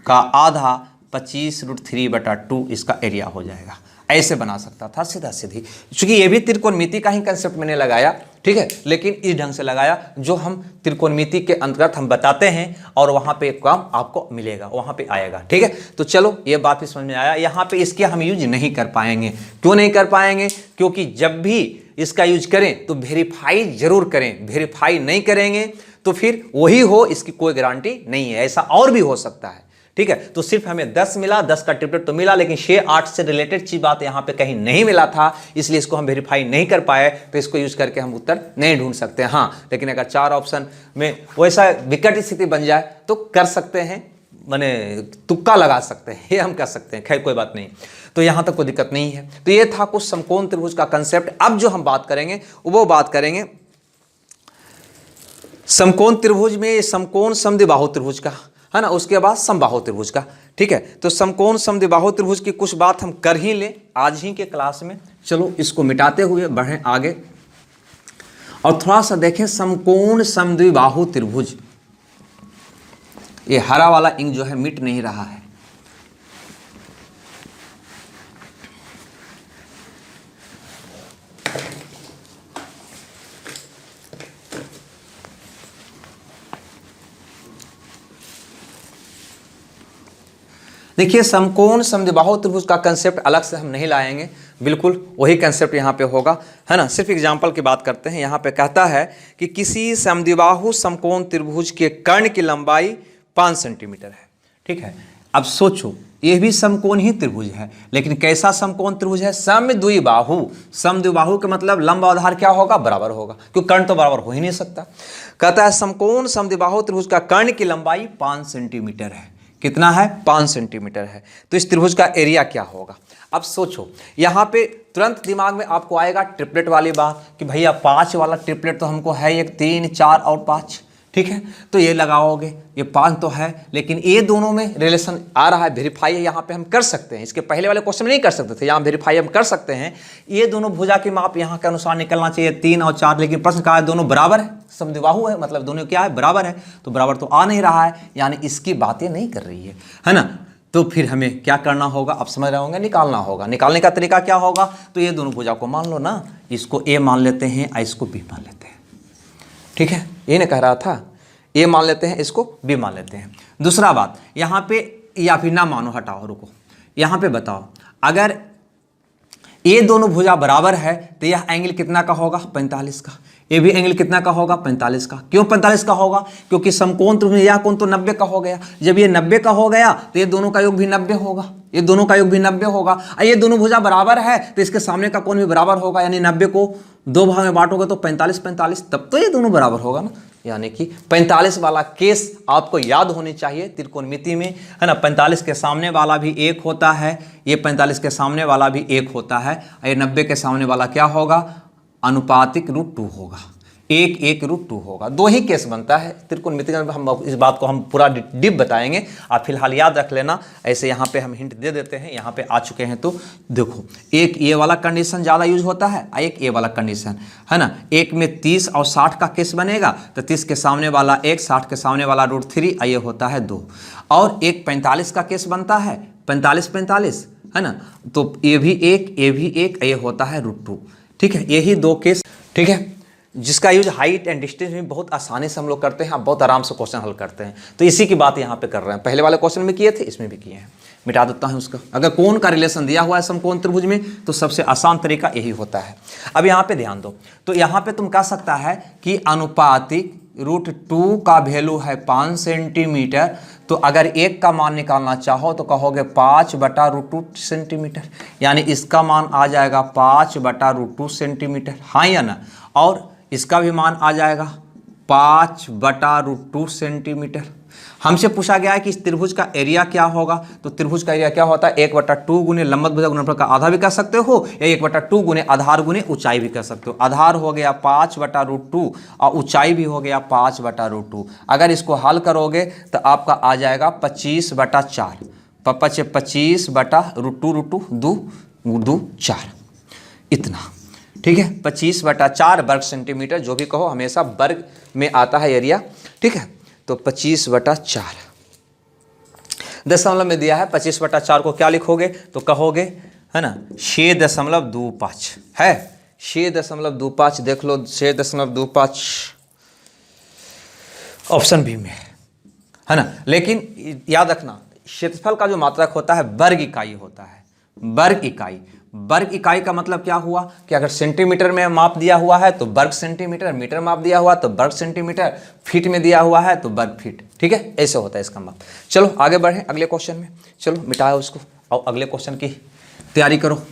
का आधा 25√3/2 इसका एरिया हो जाएगा। ऐसे बना सकता था सीधा सीधी, क्योंकि ये भी त्रिकोणमिति का ही कंसेप्ट मैंने लगाया, ठीक है, लेकिन इस ढंग से लगाया जो हम त्रिकोणमिति के अंतर्गत हम बताते हैं और वहाँ पे काम आपको मिलेगा, वहाँ पे आएगा, ठीक है। तो चलो ये बात भी समझ में आया। यहाँ पे इसके हम यूज नहीं कर पाएंगे, क्यों नहीं कर पाएंगे, क्योंकि जब भी इसका यूज करें तो वेरीफाई जरूर करें, वेरीफाई नहीं करेंगे तो फिर वही हो इसकी कोई गारंटी नहीं है, ऐसा और भी हो सकता है, ठीक है। तो सिर्फ हमें 10 मिला, 10 का ट्रिपलेट तो मिला, लेकिन 6 8 से रिलेटेड चीज बात यहां पे कहीं नहीं मिला था, इसलिए इसको हम वेरीफाई नहीं कर पाए। तो इसको यूज करके हम उत्तर नहीं ढूंढ सकते। हाँ, लेकिन अगर 4 ऑप्शन में वैसा विकट स्थिति बन जाए तो कर सकते हैं, माने तुक्का लगा सकते हैं, ये हम कर सकते हैं। खैर कोई बात नहीं, तो यहां तक कोई दिक्कत नहीं है। तो ये था कुछ समकोण त्रिभुज का कंसेप्ट। अब जो हम बात करेंगे वो बात करेंगे समकोण त्रिभुज में समकोण समद्विबाहु त्रिभुज का, है ना, उसके बाद समबाहु त्रिभुज का। ठीक है, तो समकोण समद्विबाहु त्रिभुज की कुछ बात हम कर ही ले आज ही के क्लास में। चलो इसको मिटाते हुए बढ़ें आगे और थोड़ा सा देखें समकोण समद्विबाहु त्रिभुज। ये हरा वाला इंक जो है मिट नहीं रहा है। देखिए, समकोण समद्विबाहु त्रिभुज का कंसेप्ट अलग से हम नहीं लाएंगे, बिल्कुल वही कंसेप्ट यहाँ पे होगा, है ना। सिर्फ एग्जांपल की बात करते हैं। यहाँ पे कहता है कि किसी समद्विबाहु समकोण त्रिभुज के कर्ण की लंबाई 5 सेंटीमीटर है। ठीक है, अब सोचो, ये भी समकोण ही त्रिभुज है, लेकिन कैसा समकोण त्रिभुज है? समद्विबाहु। समद्विबाहु का मतलब लंब और आधार क्या होगा? बराबर होगा, क्योंकि कर्ण तो बराबर हो ही नहीं सकता। कहता है समकोण समद्विबाहु त्रिभुज का कर्ण की लंबाई 5 सेंटीमीटर है। कितना है? 5 सेंटीमीटर है। तो इस त्रिभुज का एरिया क्या होगा? अब सोचो, यहाँ पे तुरंत दिमाग में आपको आएगा ट्रिपलेट वाली बात कि भैया 5 वाला ट्रिपलेट तो हमको है, 1 3 4 और 5। ठीक है, तो ये लगाओगे, ये 5 तो है, लेकिन ये दोनों में रिलेशन आ रहा है, वेरीफाई यहाँ पे हम कर सकते हैं। इसके पहले वाले क्वेश्चन में नहीं कर सकते थे, यहाँ वेरीफाई हम कर सकते हैं। ये दोनों भुजा की माप यहाँ के अनुसार निकलना चाहिए 3 और 4, लेकिन प्रश्न कहा है दोनों बराबर है, समद्विबाहु है, मतलब दोनों क्या है? बराबर है। तो बराबर तो आ नहीं रहा है, यानी इसकी बातें नहीं कर रही है ना। तो फिर हमें क्या करना होगा? आप समझ रहे होंगे, निकालना होगा। निकालने का तरीका क्या होगा? तो ये दोनों भुजा को मान लो ना, इसको ए मान लेते हैं और इसको बी मान लेते हैं। ठीक है, ये ना कह रहा था, ए मान लेते हैं, इसको बी मान लेते हैं। दूसरा बात यहाँ पे, या फिर ना मानो, हटाओ, रुको, यहाँ पे बताओ, अगर ये दोनों भुजा बराबर है तो यह एंगल कितना का होगा? 45 का। ये भी एंगल कितना का होगा? 45 का। क्यों 45 का होगा? क्योंकि समकोण त्रिभुज यह कोण तो 90 का हो गया। जब ये 90 का हो गया तो ये दोनों का योग भी 90 होगा, ये दोनों का योग भी 90 होगा। और ये दोनों भुजा बराबर है तो इसके सामने का कोण भी बराबर होगा, यानी 90 को 2 भाग में बांटोगे तो 45 45, तब तो ये दोनों बराबर होगा ना। यानी कि 45 वाला केस आपको याद होनी चाहिए त्रिकोणमिति में, है ना। 45 के सामने वाला भी 1 होता है, ये 45 के सामने वाला भी 1 होता है, और ये 90 के सामने वाला क्या होगा? अनुपातिक √2 होगा, 1 1 √2 होगा। 2 ही केस बनता है त्रिकोणमिति में। हम इस बात को हम पूरा डीप बताएंगे, आप फिलहाल याद रख लेना। ऐसे यहाँ पे हम हिंट दे देते हैं, यहाँ पे आ चुके हैं तो देखो, एक ये वाला कंडीशन ज़्यादा यूज होता है, एक ये वाला कंडीशन, है ना। एक में 30 और 60 का केस बनेगा, तो 30 के सामने वाला 1, 60 के सामने वाला √3, ये होता है 2। और एक 45 का केस बनता है, 45 45, है ना। तो ये भी 1, ये भी 1, ये होता है √2। ठीक है, यही 2 केस, ठीक है, जिसका यूज हाइट एंड डिस्टेंस में बहुत आसानी से हम लोग करते हैं, आप बहुत आराम से क्वेश्चन हल करते हैं। तो इसी की बात यहाँ पे कर रहे हैं, पहले वाले क्वेश्चन में किए थे, इसमें भी किए हैं। मिटा देता हूँ उसका। अगर कोण का रिलेशन दिया हुआ है समकोण त्रिभुज में तो सबसे आसान तरीका यही होता है। अब यहाँ पे ध्यान दो, तो यहाँ पे तुम कह सकता है कि अनुपातिक √2 का वैल्यू है 5 सेंटीमीटर, तो अगर 1 का मान निकालना चाहो तो कहोगे 5/√2 सेंटीमीटर, यानी इसका मान आ जाएगा 5/√2 सेंटीमीटर, हाँ या ना। और इसका भी मान आ जाएगा 5/√2 सेंटीमीटर। हमसे पूछा गया है कि इस त्रिभुज का एरिया क्या होगा, तो त्रिभुज का एरिया क्या होता है? 1/2 गुने लंबवत भुजा गुणनफल का आधा भी कह सकते हो, या 1/2 गुने आधार गुने ऊंचाई भी कह सकते हो। आधार हो गया 5/√2 और ऊंचाई भी हो गया 5/√2। अगर इसको हल करोगे तो आपका आ जाएगा 25/4, 25/√2 4, इतना। ठीक है, 25/4 वर्ग सेंटीमीटर, जो भी कहो, हमेशा वर्ग में आता है एरिया। ठीक है, तो 25/4 दशमलव में दिया है। 25/4 को क्या लिखोगे? तो कहोगे, है ना, 6.25 है, 6.25 देख लो, 6.25 ऑप्शन बी में है ना। लेकिन याद रखना, क्षेत्रफल का जो मात्रक होता है वर्ग इकाई होता है, वर्ग इकाई। वर्ग इकाई का मतलब क्या हुआ कि अगर सेंटीमीटर में माप दिया हुआ है तो वर्ग सेंटीमीटर, मीटर माप दिया हुआ तो वर्ग सेंटीमीटर, फीट में दिया हुआ है तो वर्ग फीट। ठीक है, ऐसे होता है इसका माप। चलो आगे बढ़ें अगले क्वेश्चन में। चलो मिटाओ उसको और अगले क्वेश्चन की तैयारी करो।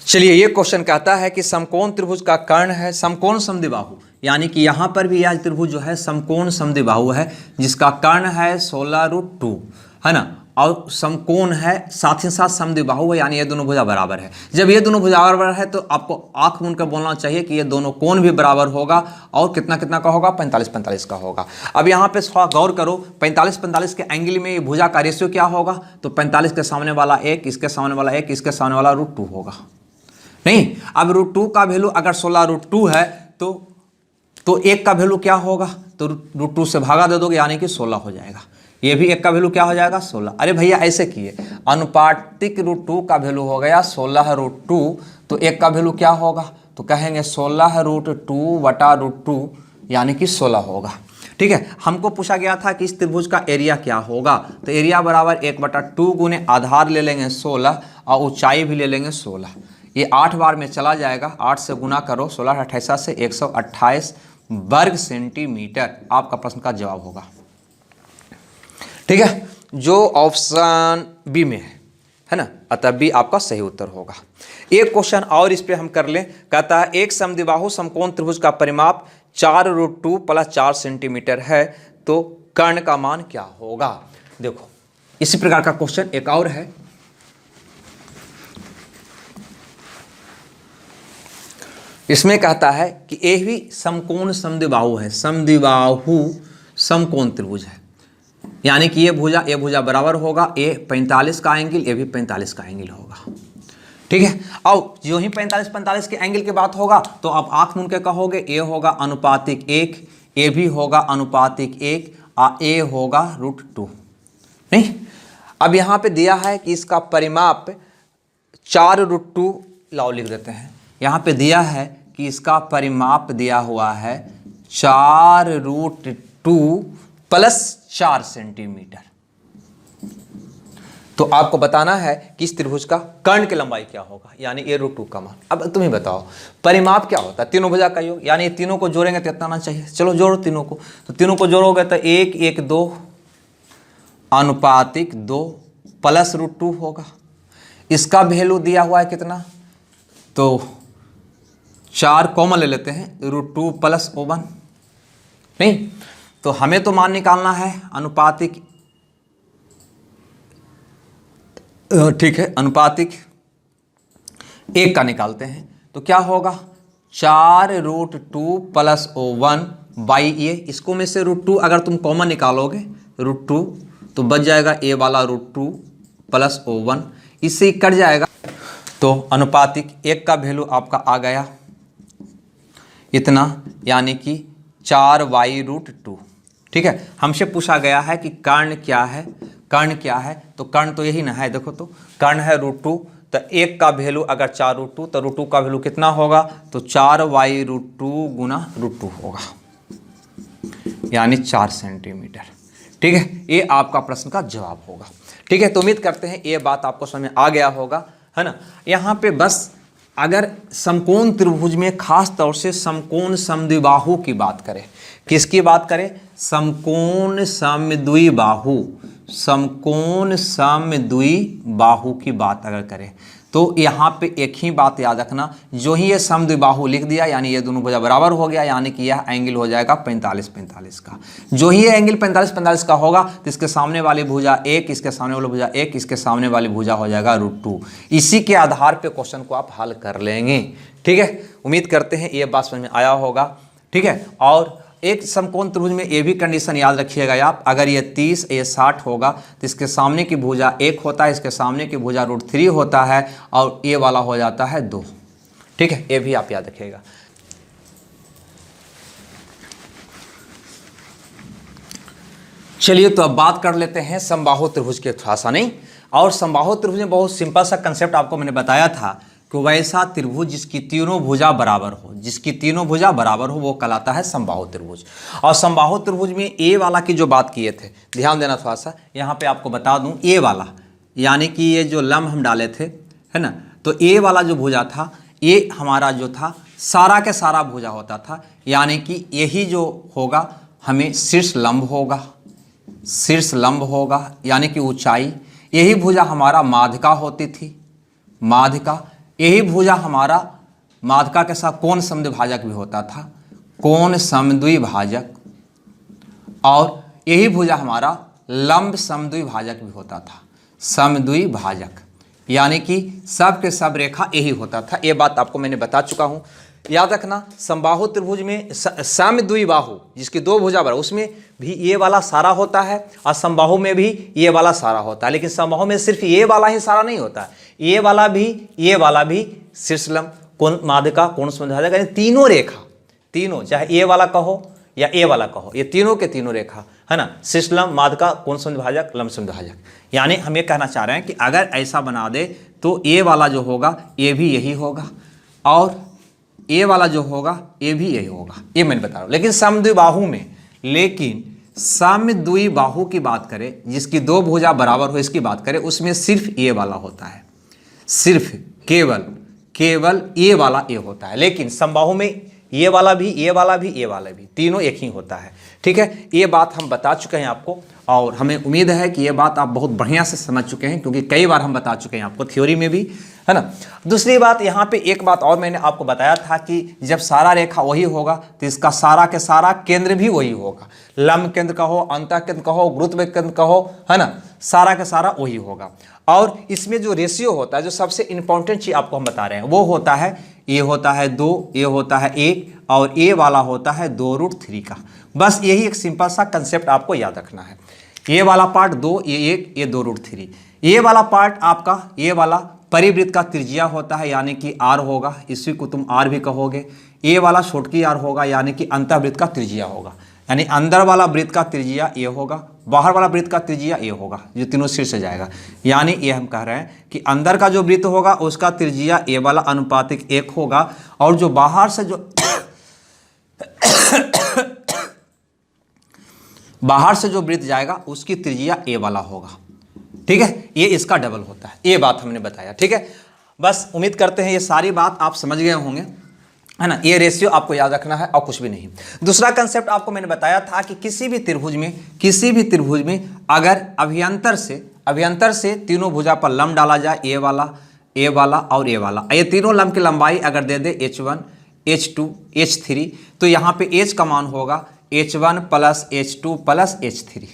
चलिए, ये क्वेश्चन कहता है कि समकोण त्रिभुज का कर्ण है समकोण समद्विबाहु, यानी कि यहां पर भी यह त्रिभुज जो है समकोण समद्विबाहु है, जिसका कर्ण है 16√2, है ना, और समकोण है, साथ ही साथ समद्विबाहु है, यानी ये दोनों भुजा बराबर है। जब ये दोनों भुजा बराबर है तो आपको आंख मूंद कर बोलना चाहिए कि ये दोनों कोण भी बराबर होगा, और कितना कितना का होगा, 45-45 का होगा। अब यहाँ पे थोड़ा गौर करो, 45-45 के एंगल में ये भुजा का रेशियो क्या होगा, तो 45 के सामने वाला 1, इसके सामने वाला 1, इसके सामने वाला √2 होगा। नहीं, अब √2 का वैल्यू अगर 16√2 है तो 1 का वैल्यू क्या होगा, तो √2 से भागा दे दोगे, यानी कि 16 हो जाएगा। ये भी 1 का वैल्यू क्या हो जाएगा, 16। अरे भैया ऐसे किए, अनुपातिक √2 का वैल्यू हो गया 16√2, तो 1 का वैल्यू क्या होगा, तो कहेंगे 16√2 बटा √2, यानी कि 16 होगा। ठीक है, हमको पूछा गया था कि इस त्रिभुज का एरिया क्या होगा, तो एरिया बराबर 1/2 गुने आधार ले लेंगे 16 और ऊंचाई भी ले लेंगे 16। ये 8 बार में चला जाएगा, 8 से गुना करो, 16 28 से 128 वर्ग सेंटीमीटर आपका प्रश्न का जवाब होगा। ठीक है, जो ऑप्शन बी में है ना, अतः बी आपका सही उत्तर होगा। एक क्वेश्चन और इस पे हम कर लें, कहता है एक समद्विबाहु समकोण त्रिभुज का परिमाप 4√2 + 4 सेंटीमीटर है, तो कर्ण का मान क्या होगा। देखो इसी प्रकार का क्वेश्चन एक और है, इसमें कहता है कि ये भी समकोण समद्विबाहु है, समद्विबाहु समकोण त्रिभुज है, यानी कि ये भुजा बराबर होगा, ये 45 का एंगल, ये भी 45 का एंगल होगा। ठीक है, अब जो ही 45-45 के एंगल की बात होगा तो आप आंख मूंद के कहोगे ये होगा अनुपातिक 1, ये भी होगा अनुपातिक 1, ये होगा √2। नहीं, अब यहाँ पे दिया है कि इसका परिमाप 4√2, लाओ लिख देते हैं, यहाँ पे दिया है कि इसका परिमाप दिया हुआ है 4√2 + 4 सेंटीमीटर। तो आपको बताना है कि इस त्रिभुज का कर्ण की लंबाई क्या होगा, यानी ये √2 का मान। अब तुम ही बताओ परिमाप क्या होता है, तीनों भुजा का योग, यानी तीनों को जोड़ेंगे तो इतना आना चाहिए। चलो जोड़ो तीनों को, तो तीनों को जोड़ोगे तो 1 1 2 अनुपातिक 2 + √2 होगा। इसका वैल्यू दिया हुआ है कितना, तो 4 कॉमन ले लेते हैं, √2 + 1। नहीं, तो हमें तो मान निकालना है अनुपातिक, ठीक है, अनुपातिक 1 का निकालते हैं, तो क्या होगा 4√2 + 1 बाई ये, इसको में से √2 अगर तुम कॉमन निकालोगे √2 तो बच जाएगा ए वाला √2 + 1, इससे कट जाएगा, तो अनुपातिक 1 का वैल्यू आपका आ गया इतना, यानी कि 4y√2। ठीक है, हमसे पूछा गया है कि कर्ण क्या है, कर्ण क्या है, तो कर्ण तो यही ना है, देखो तो कर्ण है √2, तो 1 का वैल्यू अगर 4√2 तो √2 का वैल्यू कितना होगा, तो 4y√2 गुना √2 होगा, यानी 4 सेंटीमीटर। ठीक है, ये आपका प्रश्न का जवाब होगा। ठीक है, तो उम्मीद करते हैं ये बात आपको समझ में आ गया होगा, है ना। यहाँ पे बस अगर समकोण त्रिभुज में खास तौर से समकोण समद्विबाहु की बात करें, किसकी बात करें, समकोण समद्विबाहु, समकोण समद्विबाहु की बात अगर करें तो यहाँ पे एक ही बात याद रखना, जो ही ये समद्विबाहु लिख दिया यानी ये दोनों भुजा बराबर हो गया, यानी कि यह एंगल हो जाएगा 45-45 का। जो ही ये एंगल 45-45 का होगा तो इसके सामने वाली भुजा 1, इसके सामने वाली भुजा 1, इसके सामने वाली भुजा हो जाएगा √2। इसी के आधार पे क्वेश्चन को आप हल कर लेंगे। ठीक है, उम्मीद करते हैं ये बात समझ में आया होगा। ठीक है, और एक समकोण त्रिभुज में ये भी कंडीशन याद रखिएगा आप, अगर ये 30 ये 60 होगा तो इसके सामने की भुजा 1 होता है, इसके सामने की भुजा √3 होता है, और ये वाला हो जाता है 2। ठीक है, ये भी आप याद रखिएगा। चलिए, तो अब बात कर लेते हैं समबाहु त्रिभुज के थोड़ा सा। नहीं, और समबाहु त्रिभुज में बहुत सिंपल सा कंसेप्ट आपको मैंने बताया था कि वैसा त्रिभुज जिसकी तीनों भुजा बराबर हो, जिसकी तीनों भुजा बराबर हो वो कहलाता है समबाहु त्रिभुज। और समबाहु त्रिभुज में ए वाला की जो बात किए थे, ध्यान देना थोड़ा सा, यहाँ पे आपको बता दूं ए वाला, यानी कि ये जो लम्ब हम डाले थे, है ना, तो ए वाला जो भुजा था, ये हमारा जो था सारा के सारा भुजा होता था, यानी कि यही जो होगा हमें शीर्ष लंब होगा, शीर्ष लंब होगा यानी कि ऊंचाई। यही भुजा हमारा माध्यिका होती थी, माध्यिका। यही भुजा हमारा माध्यिका के साथ कोण समद्विभाजक भी होता था, कोण समद्विभाजक। और यही भुजा हमारा लंब समद्विभाजक भी होता था, समद्विभाजक यानी कि सब के सब रेखा यही होता था। ये बात आपको मैंने बता चुका हूँ। याद रखना, समबाहु त्रिभुज में समद्विबाहु जिसकी दो भुजा बराबर, उसमें भी ये वाला सारा होता है और समबाहु में भी ये वाला सारा होता है। लेकिन समबाहु में सिर्फ ये वाला ही सारा नहीं होता है, ये वाला भी शीर्षलंब, कोण माध्यिका, कोण समद्विभाजक, यानी तीनों रेखा, तीनों, चाहे ये वाला कहो या ये वाला कहो, ये तीनों के तीनों रेखा है ना, शीर्षलंब, माध्यिका, कोण समद्विभाजक, लंब समद्विभाजक। यानी हम ये कहना चाह रहे हैं कि अगर ऐसा बना दे तो ये वाला जो होगा ये भी यही होगा और ये वाला जो होगा ये भी यही होगा, ये मैंने बता रहा हूँ। लेकिन समद्विबाहु की बात करें, जिसकी दो भुजा बराबर हो, इसकी बात करें, उसमें सिर्फ ये वाला होता है, सिर्फ केवल ये वाला ये होता है। लेकिन समबाहु में ये वाला भी, ये वाला भी, ये वाला भी, तीनों एक ही होता है। ठीक है, ये बात हम बता चुके हैं आपको और हमें उम्मीद है कि ये बात आप बहुत बढ़िया से समझ चुके हैं, क्योंकि कई बार हम बता चुके हैं आपको थ्योरी में भी, है ना। दूसरी बात, यहाँ पे एक बात और मैंने आपको बताया था कि जब सारा रेखा वही होगा तो इसका सारा के सारा केंद्र भी वही होगा। लंब केंद्र कहो, अंतः केंद्र कहो, गुरुत्व केंद्र कहो, है ना, सारा का सारा वही होगा। और इसमें जो रेशियो होता है, जो सबसे इंपॉर्टेंट चीज आपको हम बता रहे हैं, वो होता है, ये होता है 2, ये होता है 1 और ये वाला होता है 2√3 का। बस यही एक सिंपल सा कंसेप्ट आपको याद रखना है। ये वाला पार्ट 2, ये 1, ये 2√3। ये वाला पार्ट आपका, ये वाला परिवृत्त का त्रिज्या होता है, यानी कि r होगा, इसी को तुम r भी कहोगे। ये वाला छोटकी r होगा, यानी कि अंतःवृत्त का त्रिज्या होगा, यानी अंदर वाला वृत्त का त्रिज्या ये होगा, बाहर वाला वृत्त का त्रिज्या ये होगा, जो तीनों शीर्ष से जाएगा। यानी ये हम कह रहे हैं कि अंदर का जो वृत्त होगा उसका त्रिज्या ये वाला अनुपातिक 1 होगा, और जो बाहर से जो वृत्त जाएगा उसकी त्रिज्या ए वाला होगा। ठीक है, ये इसका डबल होता है, ये बात हमने बताया। ठीक है, बस उम्मीद करते हैं ये सारी बात आप समझ गए होंगे, है ना। ये रेशियो आपको याद रखना है और कुछ भी नहीं। दूसरा कंसेप्ट आपको मैंने बताया था कि किसी भी त्रिभुज में अगर अभ्यंतर से तीनों भुजा पर लंब डाला जाए, ये वाला और ये वाला, ये तीनों लंब की लंबाई अगर दे दे h1, h2, h3, तो यहाँ पे h का मान होगा h1 + h2 + h3,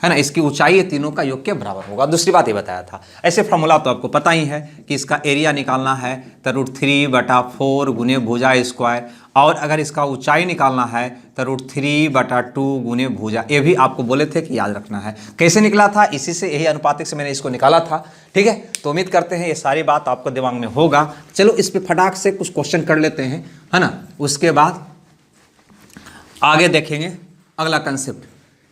है ना। इसकी ऊंचाई ये तीनों का योग के बराबर होगा। दूसरी बात ये बताया था, ऐसे फॉर्मूला तो आपको पता ही है कि इसका एरिया निकालना है तो √3/4 गुने भुजा स्क्वायर, और अगर इसका ऊंचाई निकालना है तो √3/2 गुने भुजा। ये भी आपको बोले थे कि याद रखना है। कैसे निकला था, इसी से, यही अनुपातिक से मैंने इसको निकाला था। ठीक है, तो उम्मीद करते हैं ये सारी बात आपको दिमाग में होगा। चलो इस पर फटाक से कुछ क्वेश्चन कर लेते हैं, है ना, उसके बाद आगे देखेंगे अगला कंसेप्ट।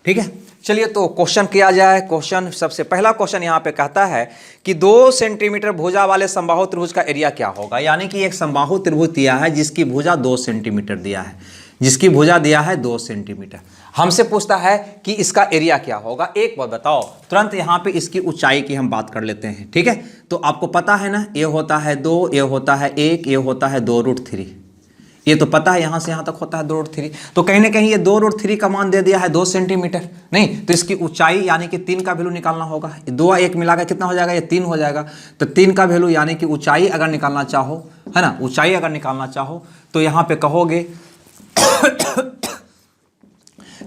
ठीक है, चलिए तो क्वेश्चन किया जाए। क्वेश्चन, सबसे पहला क्वेश्चन यहाँ पे कहता है कि 2 सेंटीमीटर भुजा वाले समबाहु त्रिभुज का एरिया क्या होगा। यानी कि एक समबाहु त्रिभुज दिया है जिसकी भुजा 2 सेंटीमीटर दिया है, जिसकी भुजा दिया है 2 सेंटीमीटर। हमसे पूछता है कि इसका एरिया क्या होगा। एक बात बताओ, तुरंत यहाँ पे इसकी ऊंचाई की हम बात कर लेते हैं। ठीक है, तो आपको पता है ना, ये होता है 2, ये होता है 1, ये होता है 2√3, ये तो पता है, यहाँ से यहाँ तक होता है 2√3। तो कहीं ना कहीं ये 2√3 का मान दे दिया है 2 सेंटीमीटर, नहीं तो इसकी ऊंचाई यानी कि 3 का वैल्यू निकालना होगा। 2 और 1 मिलाकर कितना हो जाएगा, ये 3 हो जाएगा। तो 3 का वैल्यू यानी कि ऊंचाई अगर निकालना चाहो, है ना, ऊंचाई अगर निकालना चाहो तो यहाँ पे कहोगे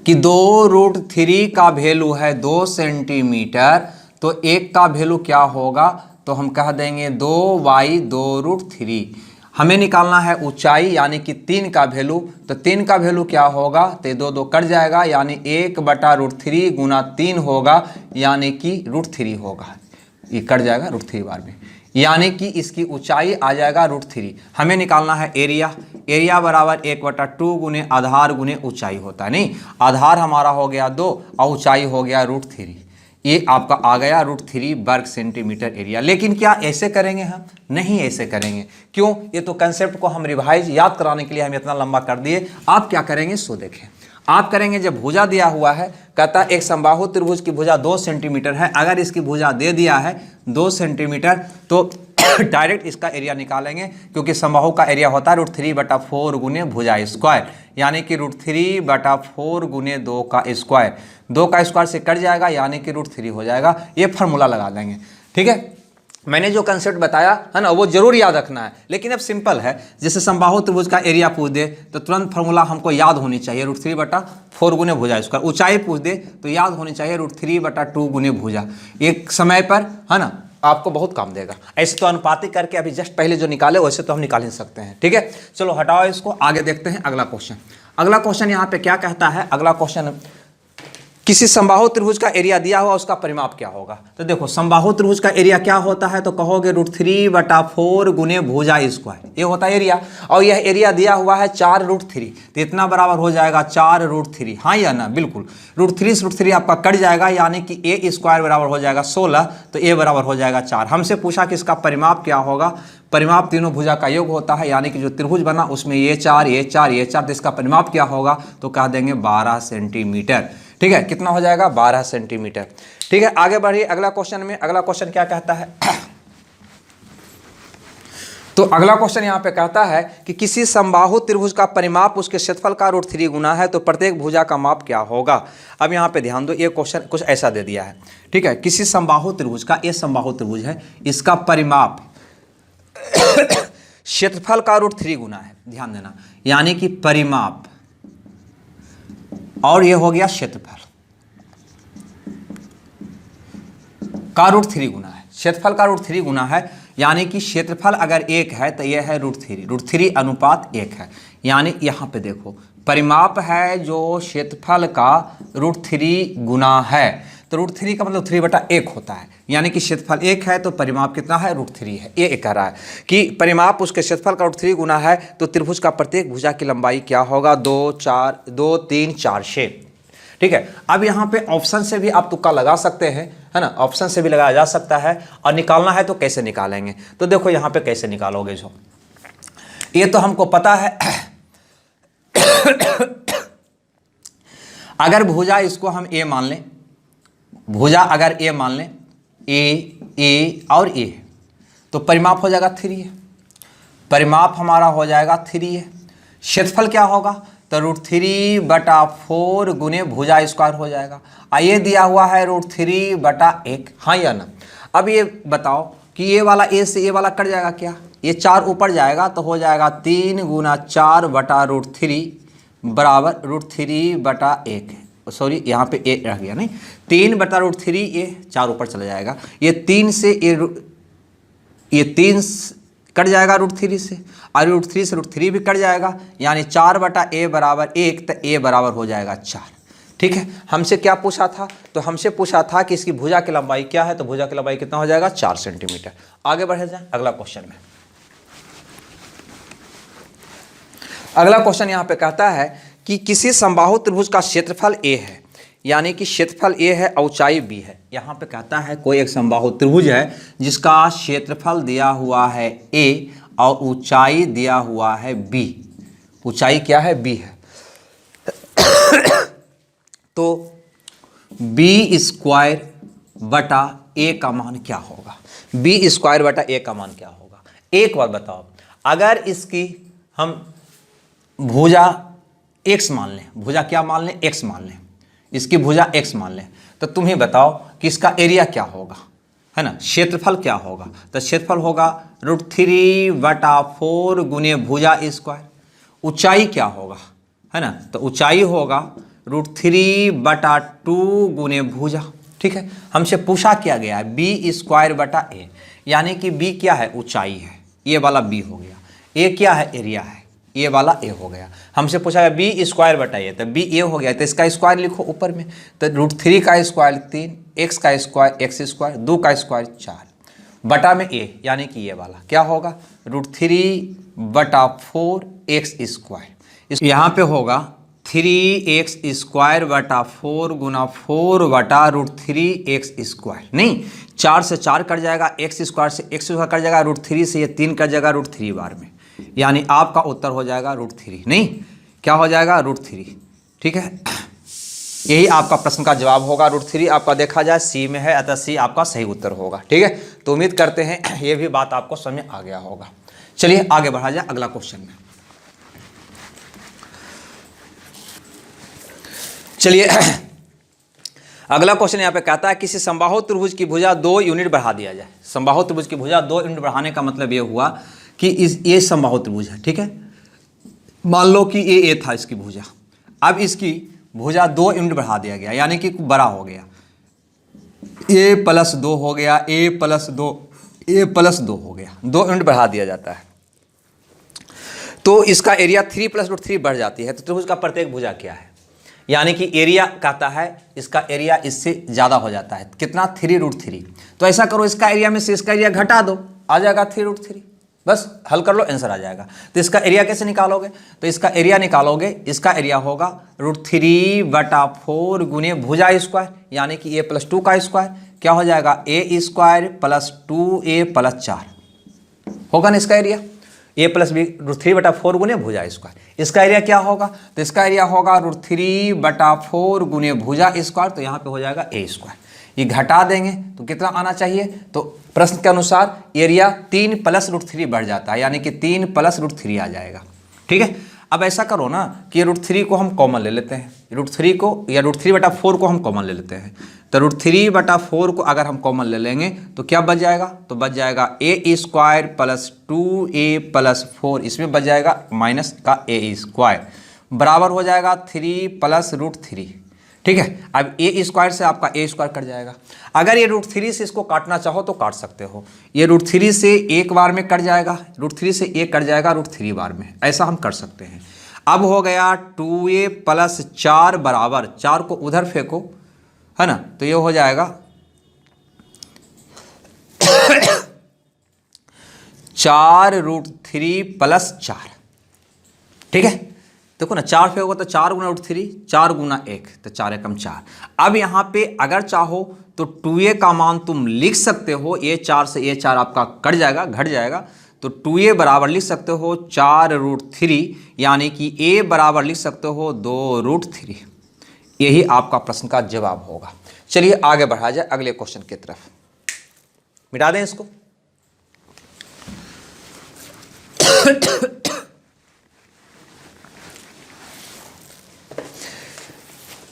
कि 2√3 का वैल्यू है 2 सेंटीमीटर, तो 1 का वैल्यू क्या होगा, तो हम कह देंगे 2y 2√3। हमें निकालना है ऊंचाई यानी कि 3 का वैल्यू, तो 3 का वैल्यू क्या होगा, तो 2 कट जाएगा, यानी 1/√3 गुना 3 होगा, यानी कि √3 होगा। ये कट जाएगा √3 बार में, यानी कि इसकी ऊंचाई आ जाएगा √3। हमें निकालना है एरिया, एरिया बराबर 1/2 गुने आधार गुने ऊंचाई होता है, नहीं, आधार हमारा हो गया 2 और ऊंचाई हो गया √3। ये आपका आ गया √3 वर्ग सेंटीमीटर एरिया। लेकिन क्या ऐसे करेंगे हम, नहीं ऐसे करेंगे। क्यों, ये तो कंसेप्ट को हम रिवाइज याद कराने के लिए हम इतना लंबा कर दिए। आप क्या करेंगे सो देखें, आप करेंगे जब भुजा दिया हुआ है, कहता है एक समबाहु त्रिभुज की भुजा 2 सेंटीमीटर है, अगर इसकी भुजा दे दिया है 2 सेंटीमीटर, तो डायरेक्ट इसका एरिया निकालेंगे, क्योंकि समबाहु का एरिया होता है √3/4 गुने भुजा स्क्वायर, यानी कि √3/4 गुने 2 का स्क्वायर। 2 का स्क्वायर से कट जाएगा यानी कि √3 हो जाएगा। ये फार्मूला लगा देंगे, ठीक है। मैंने जो कंसेप्ट बताया है ना वो जरूर याद रखना है, लेकिन अब सिंपल है। जैसे समबाहु त्रिभुज का एरिया पूछ दे तो तुरंत फार्मूला हमको याद होनी चाहिए, √3/4 गुने भुजा स्क्वायर। ऊंचाई पूछ दे तो याद होनी चाहिए √3/2 गुने भुजा। एक समय पर है ना आपको बहुत काम देगा। ऐसे तो अनुपातिक करके अभी जस्ट पहले जो निकाले वैसे तो हम निकाल ही सकते हैं, ठीक है। चलो हटाओ इसको, आगे देखते हैं अगला क्वेश्चन। अगला क्वेश्चन यहाँ पे क्या कहता है? अगला क्वेश्चन, किसी समबाहु त्रिभुज का एरिया दिया हुआ उसका परिमाप क्या होगा? तो देखो समबाहु त्रिभुज का एरिया क्या होता है, तो कहोगे √3/4 गुने भुजा स्क्वायर, ये होता है एरिया। और यह एरिया दिया हुआ है 4√3, तो इतना बराबर हो जाएगा 4√3। हाँ या ना? बिल्कुल। √3 से √3 आपका कट जाएगा, यानी कि a स्क्वायर बराबर हो जाएगा 16, तो a बराबर हो जाएगा 4। हमसे पूछा कि इसका परिमाप क्या होगा। परिमाप तीनों भुजा का योग होता है, यानी कि जो त्रिभुज बना उसमें ये 4 ये 4 ये 4, तो इसका परिमाप क्या होगा? तो कह देंगे 12 सेंटीमीटर, ठीक है। कितना हो जाएगा? 12 सेंटीमीटर, ठीक है। आगे बढ़िए अगला क्वेश्चन में। अगला क्वेश्चन क्या कहता है? तो अगला क्वेश्चन यहाँ पे कहता है कि किसी समबाहु त्रिभुज का परिमाप उसके क्षेत्रफल का √3 गुना है, तो प्रत्येक भुजा का माप क्या होगा? अब यहाँ पे ध्यान दो, ये क्वेश्चन कुछ ऐसा दे दिया है, ठीक है। किसी समबाहु त्रिभुज का, ये समबाहु त्रिभुज है, इसका परिमाप क्षेत्रफल का √3 गुना है, ध्यान देना, यानी कि परिमाप और ये हो गया क्षेत्रफल का √3 गुना है। क्षेत्रफल का √3 गुना है, यानी कि क्षेत्रफल अगर 1 है तो यह है √3 अनुपात 1 है। यानी यहाँ पे देखो परिमाप है जो क्षेत्रफल का √3 गुना है, तो √3 का मतलब 3/1 होता है, यानी कि क्षेत्रफल 1 है तो परिमाप कितना है? √3 है। ये कह रहा है कि परिमाप उसके क्षेत्रफल का √3 गुना है, तो त्रिभुज का प्रत्येक भुजा की लंबाई क्या होगा? 2 3 4 6, ठीक है। अब यहाँ पे ऑप्शन से भी आप तुक्का लगा सकते हैं, है ना, ऑप्शन से भी लगाया जा सकता है। और निकालना है तो कैसे निकालेंगे? तो देखो यहाँ पे कैसे निकालोगे, जो ये तो हमको पता है। अगर भुजा इसको हम ए मान लें, भुजा अगर ए मान लें, ए और ए, तो परिमाप हो जाएगा 3 है। परिमाप हमारा हो जाएगा 3 है। क्षेत्रफल क्या होगा? तो √3/4 गुने भुजा स्क्वायर हो जाएगा। ये दिया हुआ है √3/1, हाँ या ना? अब ये बताओ कि ये वाला ए से ये वाला कट जाएगा क्या? ये 4 ऊपर जाएगा तो हो जाएगा 3 गुना 4/√3 बराबर √3/1 है। सॉरी यहाँ पे ए रह गया, नहीं, 3/√3, ये 4 ऊपर चला जाएगा। ये 3 से ये 3 कट जाएगा √3 से, और √3 से √3 भी कट जाएगा, यानी 4/a बराबर 1, तो a बराबर हो जाएगा 4, ठीक है। हमसे क्या पूछा था? तो हमसे पूछा था कि इसकी भुजा की लंबाई क्या है, तो भुजा की लंबाई कितना हो जाएगा? 4 सेंटीमीटर। आगे बढ़े जाए अगला क्वेश्चन में। अगला क्वेश्चन यहाँ पे कहता है कि किसी समबाहु त्रिभुज का क्षेत्रफल a है, यानी कि क्षेत्रफल a है, ऊंचाई b है। यहाँ पे कहता है कोई एक समबाहु त्रिभुज है जिसका क्षेत्रफल दिया हुआ है a और ऊंचाई दिया हुआ है b। ऊंचाई क्या है? b है। तो b² a का मान क्या होगा? b² a का मान क्या होगा? एक बार बताओ, अगर इसकी हम भुजा x मान लें, भुजा क्या मान लें? x मान लें, इसकी भुजा x मान लें, तो तुम ही बताओ कि इसका एरिया क्या होगा, है ना, क्षेत्रफल क्या होगा? तो क्षेत्रफल होगा √3/4 गुने भुजा स्क्वायर। ऊंचाई क्या होगा, है ना, तो ऊंचाई होगा √3/2 गुने भुजा, ठीक है। हमसे पूछा क्या गया है? b²/a, यानी कि b क्या है? ऊंचाई है, ये वाला b हो गया। a क्या है? एरिया है, ये वाला a हो गया। हमसे पूछा है b²/a, तो b a हो गया, तो इसका स्क्वायर लिखो ऊपर में। तो √3 का स्क्वायर 3, x का स्क्वायर x², 2 का स्क्वायर 4, बटा में a, यानी कि ये वाला क्या होगा? √3/4 x²। यहाँ पे होगा 3x²/4 गुना 4/√3 x²। नहीं, 4 से 4 कट जाएगा, x² से x² कट जाएगा, √3 से ये 3 कट जाएगा √3 बार में, यानी आपका उत्तर हो जाएगा √3। नहीं, क्या हो जाएगा? √3, ठीक है। यही आपका प्रश्न का जवाब होगा। √3 आपका देखा जाए सी में है, अतः सी आपका सही उत्तर होगा। ठीक है, तो उम्मीद करते हैं ये भी बात आपको समझ में आ गया होगा। चलिए आगे बढ़ा जाए अगला क्वेश्चन में। चलिए अगला क्वेश्चन यहाँ पे कहता है किसी समबाहु त्रिभुज की भुजा 2 यूनिट बढ़ा दिया जाए। समबाहु त्रिभुज की भुजा 2 यूनिट बढ़ाने का मतलब ये हुआ कि ये समबाहु त्रिभुज है। ठीक है, मान लो कि ये था इसकी भुजा, अब इसकी भुजा 2 यूनिट बढ़ा दिया गया, यानी कि बड़ा हो गया, a+2 हो गया, a+2 a+2 हो गया, 2 यूनिट बढ़ा दिया जाता है तो इसका एरिया 3 + √3 बढ़ जाती है। तो त्रिभुज का प्रत्येक भुजा क्या है, यानी कि एरिया कहता है इसका एरिया इससे ज़्यादा हो जाता है, कितना 3√3। तो ऐसा करो इसका एरिया में से इसका एरिया घटा दो, आ जाएगा 3√3, बस हल कर लो आंसर आ जाएगा। तो इसका एरिया कैसे निकालोगे, तो इसका एरिया निकालोगे, इसका एरिया होगा √3/4 गुने भुजा स्क्वायर, यानी कि a+2 का स्क्वायर, क्या हो जाएगा a² + 2a + 4 होगा ना इसका एरिया, a+b √3/4 गुने भुजा स्क्वायर। इसका एरिया क्या होगा, तो इसका एरिया होगा √3/4 गुने भुजा स्क्वायर, तो यहाँ पे हो जाएगा a²। ये घटा देंगे तो कितना आना चाहिए, तो प्रश्न के अनुसार एरिया 3 + √3 बढ़ जाता है, यानी कि 3 + √3 आ जाएगा। ठीक है, अब ऐसा करो ना कि √3 को हम कॉमन ले लेते हैं, √3 को या √3/4 को हम कॉमन ले लेते हैं। तो √3/4 को अगर हम कॉमन ले लेंगे तो क्या बच जाएगा, तो बच जाएगा a² + 2a + 4, इसमें बच जाएगा माइनस का a² बराबर हो जाएगा 3 + √3। ठीक है, अब a² से आपका a² कट जाएगा। अगर ये √3 से इसको काटना चाहो तो काट सकते हो, ये √3 से एक बार में कट जाएगा, √3 से एक कट जाएगा √3 बार में, ऐसा हम कर सकते हैं। अब हो गया 2a + 4 बराबर, 4 को उधर फेंको, है ना, तो ये हो जाएगा 4√3 + 4। ठीक है, देखो ना 4 फेंकोगे तो 4 × √3, 4 × 1 तो 4 × 4। अब यहाँ पे अगर चाहो तो 2a का मान तुम लिख सकते हो, a4 से a4 आपका कट जाएगा, घट जाएगा, तो 2a बराबर लिख सकते हो 4√3, यानी कि a बराबर लिख सकते हो 2√3। यही आपका प्रश्न का जवाब होगा। चलिए आगे बढ़ा जाए अगले क्वेश्चन की तरफ, मिटा दें इसको।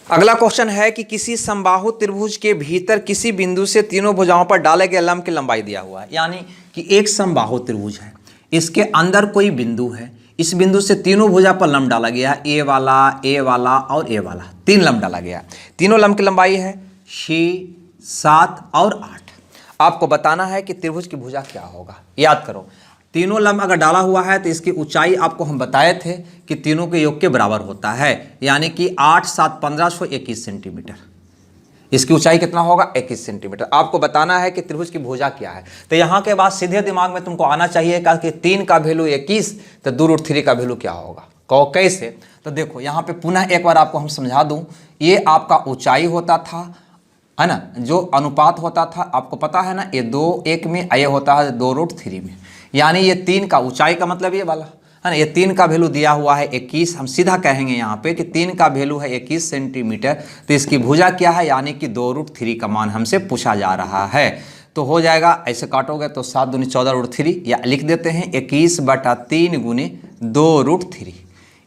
अगला क्वेश्चन है कि किसी समबाहु त्रिभुज के भीतर किसी बिंदु से तीनों भुजाओं पर डाले गए लंब की लंबाई दिया हुआ है, यानी कि एक समबाहु त्रिभुज है, इसके अंदर कोई बिंदु है, इस बिंदु से तीनों भुजा पर लंब डाला गया है, a वाला और a वाला, 3 लंब डाला गया है। तीनों लंब की लंबाई है 6, 7 और 8। आपको बताना है कि त्रिभुज की भुजा क्या होगा। याद करो, तीनों लंब अगर डाला हुआ है तो इसकी ऊंचाई आपको हम बताए थे कि तीनों के योग के बराबर होता है, यानी कि 8, 7, 15 21 सेंटीमीटर। इसकी ऊंचाई कितना होगा 21 सेंटीमीटर। आपको बताना है कि त्रिभुज की भुजा क्या है। तो यहाँ के बाद सीधे दिमाग में तुमको आना चाहिए कि 3 का वैल्यू 21, तो 2√3 का वैल्यू क्या होगा, कहो कैसे। तो देखो यहाँ पे पुनः एक बार आपको हम समझा दूं, ये आपका ऊंचाई होता था, है ना, जो अनुपात होता था आपको पता है ना, ये 2:1 में, ये होता है 2√3 में, यानी ये 3 का ऊंचाई का मतलब ये वाला है ना, ये 3 का वैल्यू दिया हुआ है 21। हम सीधा कहेंगे यहाँ पे कि 3 का वैल्यू है 21 सेंटीमीटर, तो इसकी भुजा क्या है, यानी कि 2√3 का मान हमसे पूछा जा रहा है। तो हो जाएगा, ऐसे काटोगे तो 7 दूनी 14√3, या लिख देते हैं 21/3 गुने 2√3।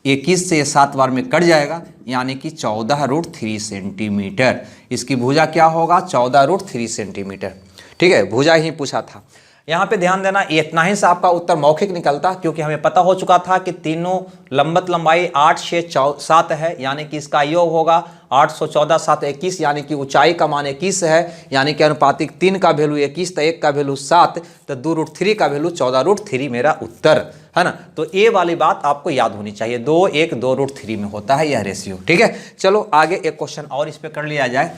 21 से 7 बार में कट जाएगा, यानी कि 14√3 सेंटीमीटर। इसकी भुजा क्या होगा 14√3 सेंटीमीटर। ठीक है, भुजा ही पूछा था। यहाँ पे ध्यान देना, इतना ही से आपका उत्तर मौखिक निकलता, क्योंकि हमें पता हो चुका था कि तीनों लंबत लंबाई 8, 6, 7 है, यानी कि इसका योग होगा 814, 7, 21, यानी कि ऊंचाई का मान 21 है, यानी कि अनुपातिक 3 का वैल्यू 21, तो 1 का वैल्यू 7, तो 2√3 का वैल्यू 14√3 मेरा उत्तर है ना। तो ये वाली बात आपको याद होनी चाहिए, 2, 1, 2√3 में होता है यह रेशियो। ठीक है, चलो आगे एक क्वेश्चन और इस पर कर लिया जाए।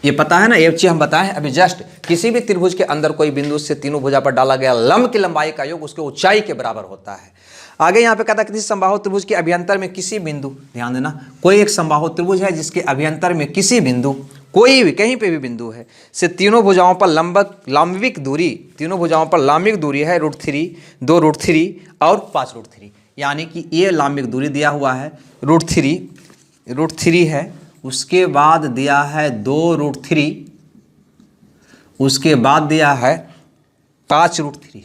ये पता है ना, ये चीज हम बताएं अभी जस्ट, किसी भी त्रिभुज के अंदर कोई बिंदु से तीनों भुजा पर डाला गया लंब की लंबाई का योग उसके ऊंचाई के बराबर होता है। आगे यहाँ पे कहता है किसी समबाहु त्रिभुज के अभ्यंतर में किसी बिंदु, ध्यान देना, कोई एक समबाहु त्रिभुज है जिसके अभ्यंतर में किसी बिंदु, कोई भी कहीं पे भी बिंदु है, से तीनों भुजाओं पर लंबिक दूरी, तीनों भुजाओं पर लंबिक दूरी है √3, 2√3 और 5√3, यानी कि ये लंबिक दूरी दिया हुआ है √3, √3 है, उसके बाद दिया है 2√3, उसके बाद दिया है 5√3।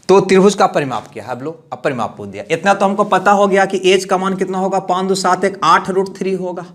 तो त्रिभुज का परिमाप क्या है? अब परिमाप पूछ दिया। इतना तो हमको पता हो गया कि एज का मान कितना होगा, 5 2 7 1 8√3 होगा,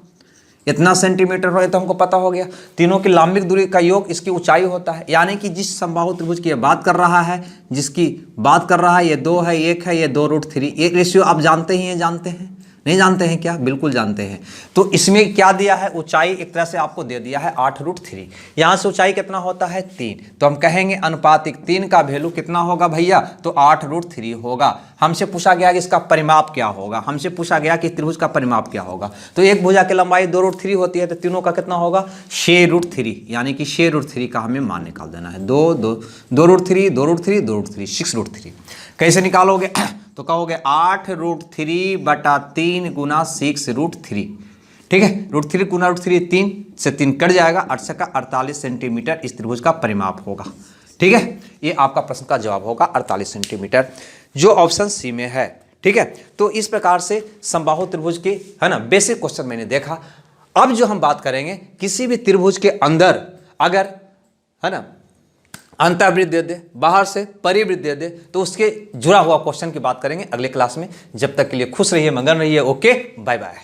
इतना सेंटीमीटर हो, तो हमको पता हो गया। तीनों की लंबिक दूरी का योग इसकी ऊंचाई होता है, यानी कि जिस समबाहु त्रिभुज की ये बात कर रहा है, जिसकी बात कर रहा है, ये 2 है, 1 है, ये 2√3। ये रेशियो आप जानते ही हैं, जानते हैं नहीं जानते हैं क्या? बिल्कुल जानते हैं। तो इसमें क्या दिया है, ऊंचाई एक तरह से आपको दे दिया है 8√3। यहाँ से ऊंचाई कितना होता है 3, तो हम कहेंगे अनुपातिक 3 का वैल्यू कितना होगा भैया, तो 8√3 होगा। हमसे पूछा गया कि इसका परिमाप क्या होगा, हमसे पूछा गया कि त्रिभुज का परिमाप क्या होगा। तो एक भुजा की लंबाई 2√3 होती है, तो तीनों का कितना होगा 6√3, यानी कि 6√3 का हमें मान निकाल देना है। 2√3 6√3। कैसे निकालोगे? तो कहोगे 8√3/3 गुना 6√3। ठीक है, √3 गुना √3 3 से 3 कट जाएगा, 8 का 48 सेंटीमीटर इस त्रिभुज का परिमाप होगा। ठीक है, ये आपका प्रश्न का जवाब होगा 48 सेंटीमीटर, जो ऑप्शन सी में है। ठीक है, तो इस प्रकार से समबाहु त्रिभुज के, है ना, बेसिक क्वेश्चन मैंने देखा। अब जो हम बात करेंगे, किसी भी त्रिभुज के अंदर अगर, है ना, अंतर्वृत्त दे दे, बाहर से परिवृत्त दे दे, तो उसके जुड़ा हुआ क्वेश्चन की बात करेंगे अगले क्लास में। जब तक के लिए खुश रहिए, मगन रहिए। Okay, bye bye.